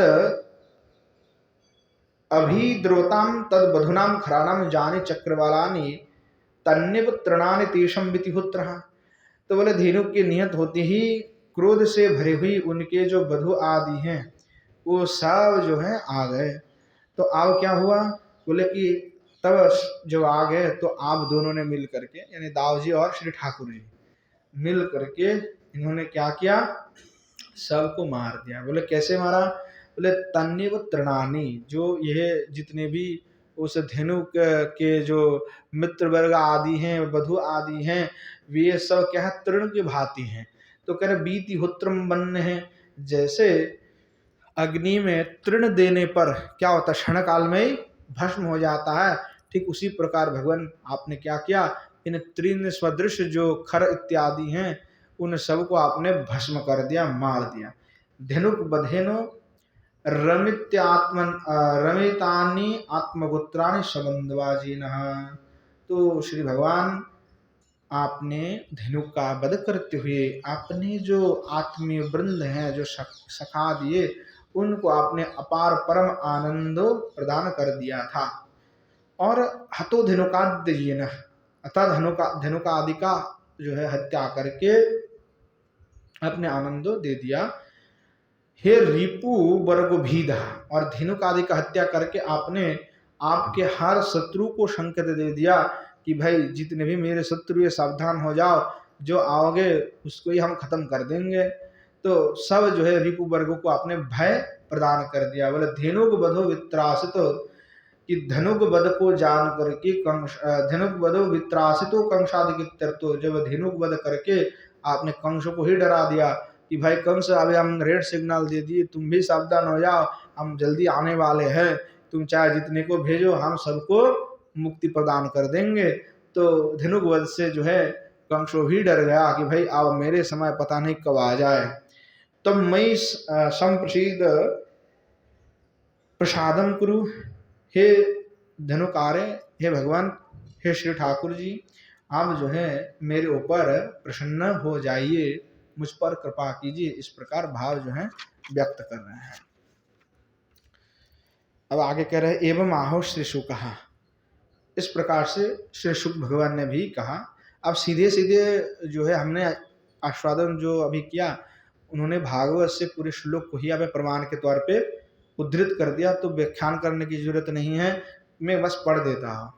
अभिद्रोताम तद बधुनाम खराणाम जाने चक्रवालानी तन्निव तृणानि तेषम वितिहुत्र। तो बोले धेनु के नियत होते ही क्रोध से भरे हुई उनके जो बधु आदि हैं वो सब जो है आ गए। तो अब क्या हुआ, बोले कि तब जो आ गए तो आप दोनों ने मिल करके यानी दाऊ जी और श्री ठाकुर जी मिल करके इन्होंने क्या किया, सबको मार दिया। बोले कैसे मारा, बोले तन्निव तृणानि, जो यह जितने भी उस धेनु के जो मित्र वर्ग आदि हैं, वधु आदि हैं, वे सब क्या है तृण की भांति हैं। तो कह रहे बीति होत्रम बन्ने हैं, जैसे अग्नि में तृण देने पर क्या होता है क्षण काल में ही भस्म हो जाता है, ठीक उसी प्रकार भगवान आपने क्या किया, इन तृण सदृश जो खर इत्यादि हैं उन सबको आपने भस्म कर दिया, मार दिया। धेनुक बधेनो रमित्यात्मन रमितानि आत्मगोत्राणि सबंधवाजीन। तो श्री भगवान आपने धेनु का वध करते हुए अपने जो आत्मीय वृंद हैं, जो सखा दिए, उनको आपने अपार परम आनंद प्रदान कर दिया था। और हतो धेनुकाद्यजीन, अतः धेनुका आदि का जो है हत्या करके अपने आनंद दे दिया। हे रिपु वर्ग भीदा, और धेनुक आदि का हत्या करके आपने आपके हर शत्रु को संकेत दे दिया कि भाई जितने भी मेरे शत्रु है सावधान हो जाओ, जो आओगे उसको ही हम खत्म कर देंगे। तो सब जो है रिपु वर्ग को आपने भय प्रदान कर दिया। बोले धेनुक वधो वित्रासित, कि धनुक वध को जान करके धेनुक वधो वित्रासितो कंसादि तो, जब धेनुक वध करके आपने कंस को ही डरा दिया कि भाई कंस अभी हम रेड सिग्नल दे दिए, तुम भी सावधान हो जाओ, हम जल्दी आने वाले हैं, तुम चाहे जितने को भेजो हम सबको मुक्ति प्रदान कर देंगे। तो धेनुक वध से जो है कंसो भी डर गया कि भाई अब मेरे समय पता नहीं कब आ जाए। तब मई संप्रसिद्ध प्रसादम कुरु, हे धनुकारे, हे भगवान, हे श्री ठाकुर जी, आप जो है मेरे ऊपर प्रसन्न हो जाइए, मुझ पर कृपा कीजिए, इस प्रकार भाव जो है व्यक्त कर रहे हैं। अब आगे कह रहे हैं एवं आहो श्री शुक, इस प्रकार से श्री शुक भगवान ने भी कहा। अब सीधे सीधे जो है हमने आस्वादन जो अभी किया, उन्होंने भागवत से पूरे श्लोक को ही अब प्रमाण के तौर पे उद्धृत कर दिया, तो व्याख्यान करने की जरूरत नहीं है, मैं बस पढ़ देता हूँ।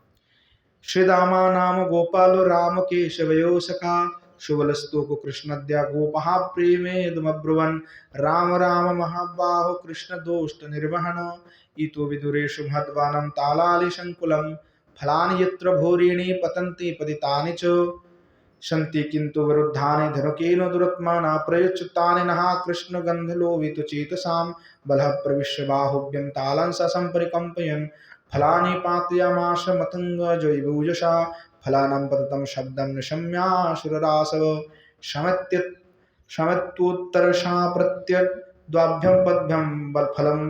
श्री दामा नाम गोपालो राम केशवयो सखा, शुभलस्तोक कृष्णद्या गोपहा प्रेमेदमब्रुवन् राम राम महाबाहो कृष्ण दोष्ट निर्वहन इतो विदुरेषु महद्वानं तालालिशङ्कुलं फलानि यत्र भूरीणि पतन्ति पतितानि च सन्ति किन्तु वरुद्धानि धनुकेन दुरत्मना प्रयुच्यतानि नः कृष्णगन्धलोभितचेतसां बलः प्रविश्य बाहुव्यं तालं सम्परिकम्पयन् फलानि पातयामास मतङ्गजयभूजसा फलानां पततं शब्दं निशम्यासुररासव शमत्योत्तरशा प्रत्यद्वाभ्यं पद्भ्यं फलं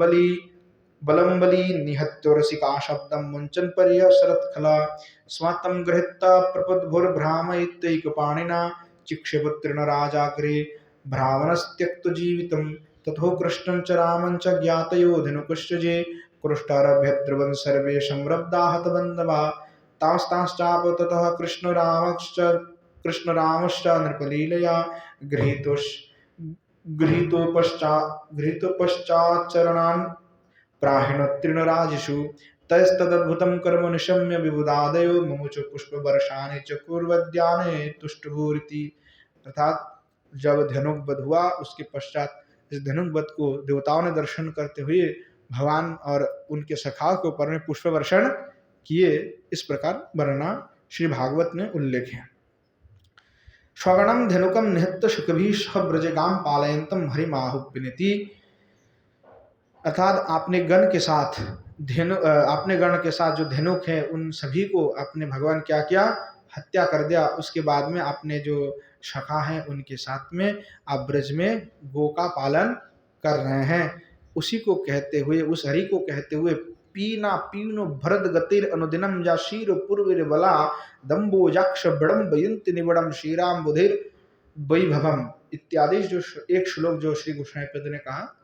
बलं बली निहत्यो रसिका शब्दं मुञ्चन् पर्य शरत्खला स्वातं गृहीत्वा प्रपद्भुर्भ्रामयित्यैकपाणिना चिक्षेपत्रेण राजाग्रे ब्राह्मणस्त्यक्तजीवितं ततो कृष्णं च रामं च ज्ञातयो धनुकश्च ये कृष्णारभ्य द्रुवन् सर्वे संरब्धा हतबन्धवा तांस्तांश्चाप ततः कृष्णरामश्च नृपलीलया गृहीतोपश्चाच्चरणान् प्राहिणोत्तीर्णराजिषु तैस्तदद्भुतं कर्म निशम्य विबुधादयो मुमुचु पुष्पवर्षाणि च कुर्वद्याने तुष्टभूरिति। अर्थात जब धनुर्वध हुआ उसके पश्चात इस धनुर्वध को देवताओं ने दर्शन करते हुए भगवान और उनके सखाओं के ऊपर में पुष्प वर्षण किए, इस प्रकार वर्णना श्री भागवत में उल्लेख है। स्वगणम धनुकम निहत्य शुकभी सह ब्रजगाम पालयंतम हरिमाहुपिनिति। अर्थात आपने गण के साथ जो धनुक है उन सभी को आपने भगवान क्या किया, हत्या कर दिया। उसके बाद में आपने जो सखा हैं उनके साथ में आप ब्रज में गो का पालन कर रहे हैं, उसी को कहते हुए, उस हरि को कहते हुए पीना पीनो भरद गतिर अनुदिनम जा शीर पूर्वीर बला दम्बो जाक्ष बड़म बयंति निबड़म श्रीराम बुधिर वैभवम इत्यादि जो एक श्लोक जो श्री गोस्वामी ने कहा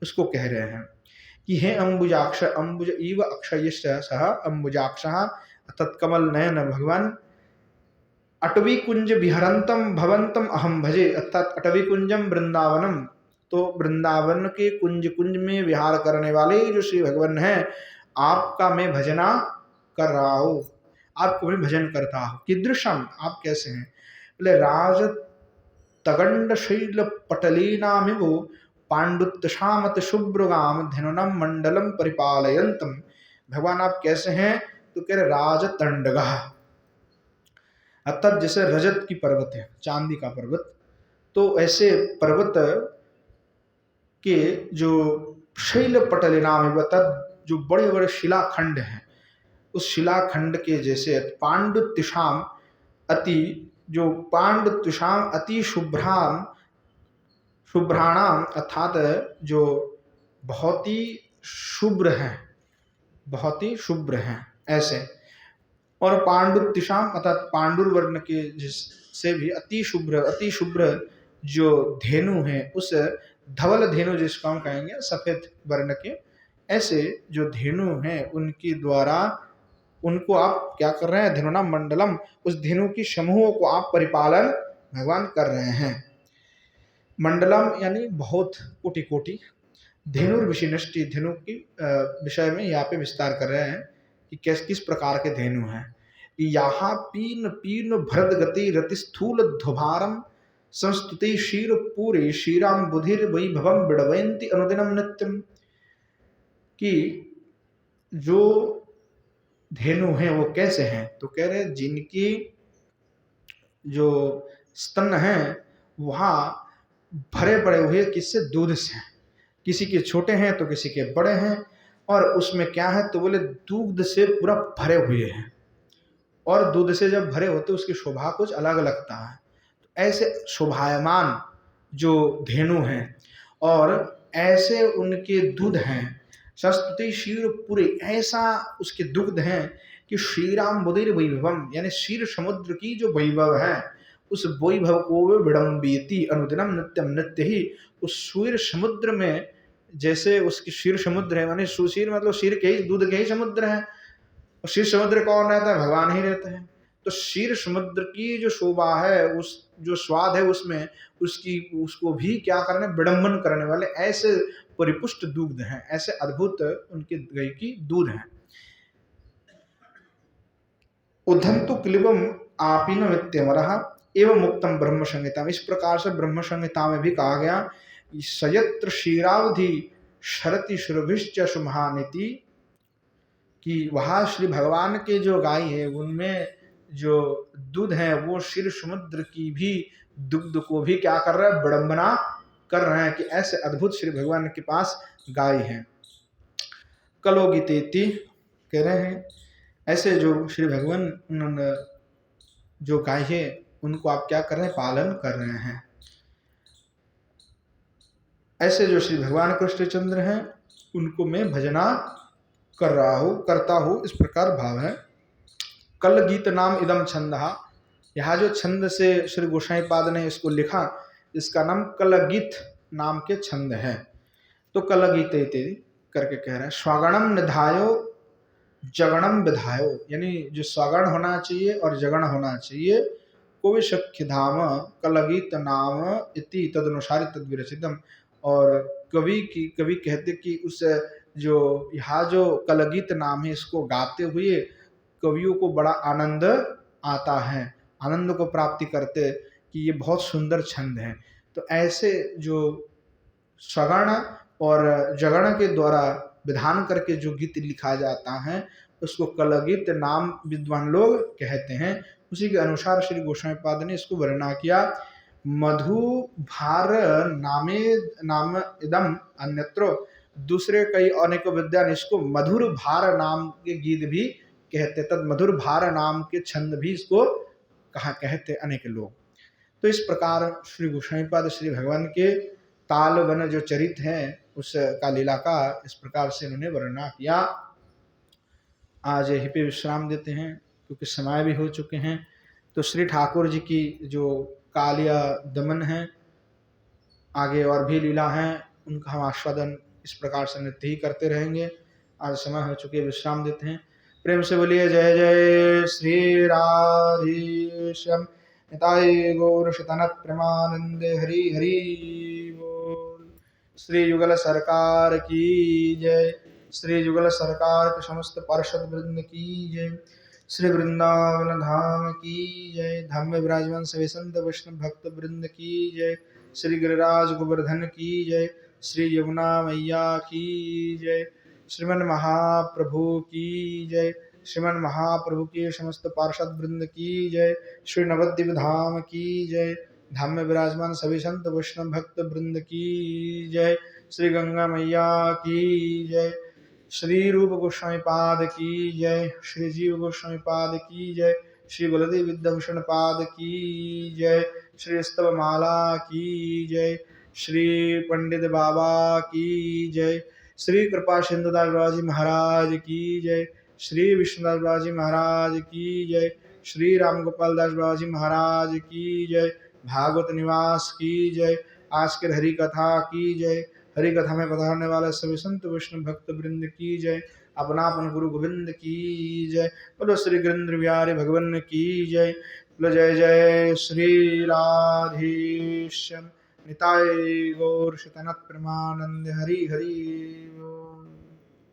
उसको कह रहे हैं कि हे अंबुजाक्ष अंबुज इव अक्षयश्च सह अंबुजाक्षः तत्कमल नयन भगवान अटवी कुंज विहरंतम भवंतम अहम भजे। अर्थात अटवी कुंजम वृंदावनम, तो वृंदावन के कुंज में विहार करने वाले जो श्री भगवान हैं, आपका मैं भजना कर रहा हूँ, आपको मैं भजन करता हूँ। कीदृशम, आप कैसे हैं? बोले राज तगंड शैल पटलीनामिव पांडुत्तशामत शुभ्रगाम धनुनम मंडलम परिपालयंतम। भगवान आप कैसे हैं? तो कह रहे राज तंडगा, अर्थात जैसे रजत की पर्वत है, चांदी का पर्वत, तो ऐसे पर्वत के जो शैल पटल नाम है, अर्थात जो बड़े बड़े शिलाखंड हैं, उस शिलाखंड के जैसे पांडुत्तिशाम अति शुभ्राणाम, अर्थात जो बहुत ही शुभ्र हैं, बहुत ही शुभ्र हैं ऐसे। और पांडुत्तिशाम अर्थात पांडुर वर्ण के जिससे भी अति शुभ्र जो धेनु है, उस धवल धेनु जिसको हम कहेंगे सफेद वर्ण के, ऐसे जो धेनु हैं उनके द्वारा उनको आप क्या कर रहे हैं? धेनुना मंडलम, उस धेनु की समूहों को आप परिपालन भगवान कर रहे हैं। मंडलम यानी बहुत कोटि कोटि, धेनुर विशिष्टि, धेनु की विषय में यहाँ पे विस्तार कर रहे हैं कि किस प्रकार के धेनु हैं। यहाँ पीन पीन भरद गति रति स्थूल ध्वभारम संस्तुति शीर पूरे श्रीराम बुधिर वैभवम बिड़वयंती अनुदिनम नित्यम। कि जो धेनु हैं वो कैसे हैं? तो कह रहे जिनकी जो स्तन हैं वहाँ भरे पड़े हुए किससे? दूध से। किसी के छोटे हैं तो किसी के बड़े हैं, और उसमें क्या है? तो बोले दूध से पूरा भरे हुए हैं, और दूध से जब भरे होते उसकी शोभा कुछ अलग लगता है। तो ऐसे शोभायमान जो धेनु हैं और ऐसे उनके दूध हैं, संस्तुति क्षीर पूरे, ऐसा उसके दुग्ध हैं कि श्रीराम बुधिर वैभवम, यानी क्षीर समुद्र की जो वैभव है उस वैभव को वे विडम्बयति अनुदिनम नित्यम, नित्य ही उस क्षीर समुद्र में, जैसे उसकी क्षीर समुद्र है, माने सुशीर मतलब क्षीर के ही, दूध के ही समुद्र है। और क्षीर समुद्र कौन रहता है? भगवान ही रहते हैं। तो क्षीर समुद्र की जो शोभा है, उस जो स्वाद है उसमें, उसको भी क्या करने? विडंबन करने वाले ऐसे परिपुष्ट दूध हैं, ऐसे अद्भुत उनके गाय की दूध हैं। उद्धंतु क्लिबम आपिन वित्यमरः एवं मुक्तम ब्रह्म संहिता। इस प्रकार से ब्रह्म संहिता में भी कहा गया कि सयत्र क्षीरावधि शरति सुरभिश्च सुमहानिति, कि वहां श्री भगवान के जो गाय है उनमें जो दूध है वो क्षीर समुद्र की भी दुग्ध को भी क्या कर रहा है, विडंबना कर रहे हैं कि ऐसे अद्भुत श्री भगवान के पास गाय है। कलोगितेति कह रहे हैं ऐसे जो श्री भगवान उन्होंने जो गाय है उनको आप क्या कर रहे हैं, पालन कर रहे हैं। ऐसे जो श्री भगवान कृष्णचंद्र हैं उनको मैं भजना कर रहा हूं, करता हूं, इस प्रकार भाव है। कल गीत नाम इदम छंदहा, यहाँ जो छंद से श्री गोसाई पाद ने इसको लिखा इसका नाम कलगीत नाम के छंद है। तो कलगीत इत्यादि करके कह रहा है। स्वागणम निधायो जगणम विधायो, यानी जो स्वागण होना चाहिए और जगण होना चाहिए। कोवि सख्य धाम कलगीत नाम इति तदनुसारी तद विरचितम। और कवि कहते कि उस जो यहाँ जो कलगीत नाम है इसको गाते हुए कवियों को बड़ा आनंद आता है, आनंद को प्राप्ति करते कि ये बहुत सुंदर छंद है। तो ऐसे जो स्वगण और जगण के द्वारा विधान करके जो गीत लिखा जाता है उसको कलगीत नाम विद्वान लोग कहते हैं। उसी के अनुसार श्री गोस्वामी पाद ने इसको वर्णना किया। मधु भार नामे नाम इदम अन्यत्र, दूसरे कई अनेक विद्वान इसको मधुर भार नाम के गीत भी कहते, तद मधुर भार नाम के छंद भी इसको कहा कहते अनेक लोग। तो इस प्रकार श्री गोस्वामी पाद श्री भगवान के ताल वन जो चरित है उस का लीला का इस प्रकार से उन्होंने वर्णना किया। आज यहीं पे विश्राम देते हैं क्योंकि समय भी हो चुके हैं। तो श्री ठाकुर जी की जो कालिया दमन है, आगे और भी लीला है, उनका हम आस्वादन इस प्रकार से नित्य ही करते रहेंगे। आज समय हो चुके, विश्राम देते हैं। प्रेम से बोलिए जय जय श्री राधेश्याम निताय गौर शतनत प्रेमानंद हरि हरि बोल। श्री युगल सरकार की जय, श्री युगल सरकार के समस्त पार्षद वृंद की जय, श्री वृंदावन धाम की जय, धाम में विराजमान सभी संत वैष्णव भक्त वृंद की जय, श्री गिरिराज गोवर्धन की जय, श्री यमुना मैया की जय, श्रीमन महाप्रभु की जय, श्रीमन महाप्रभु के समस्त पार्षद वृंद की जय, श्री नवद्वीप धाम की जय, धाम में विराजमान सभी संत वैष्णव भक्त वृंद की जय, श्री गंगा मैया की जय, श्री रूप गोस्वामी पाद की जय, श्री जीव गोस्वामी पाद की जय, श्री बलदेव विद्याभूषण पाद की जय, श्री स्तव माला की जय, श्री पंडित बाबा की जय, श्री कृपा सिंधुदास बाबा जी महाराज की जय, श्री विष्णुदास बाबा जी महाराज की जय, श्री राम गोपाल दास बाबा जी महाराज की जय, भागवत निवास की जय, आज के हरि कथा की जय, हरि कथा में पधारने वाले सभी संत वैष्णव भक्त वृंद की जय, अपना अपन गुरु गोविंद की जय, बोलो श्री गिरिंद्र बिहारी भगवान की जय, बोलो जय जय श्री राधेश्याम निताय गौर शतनत प्रेमानंद हरि हरि।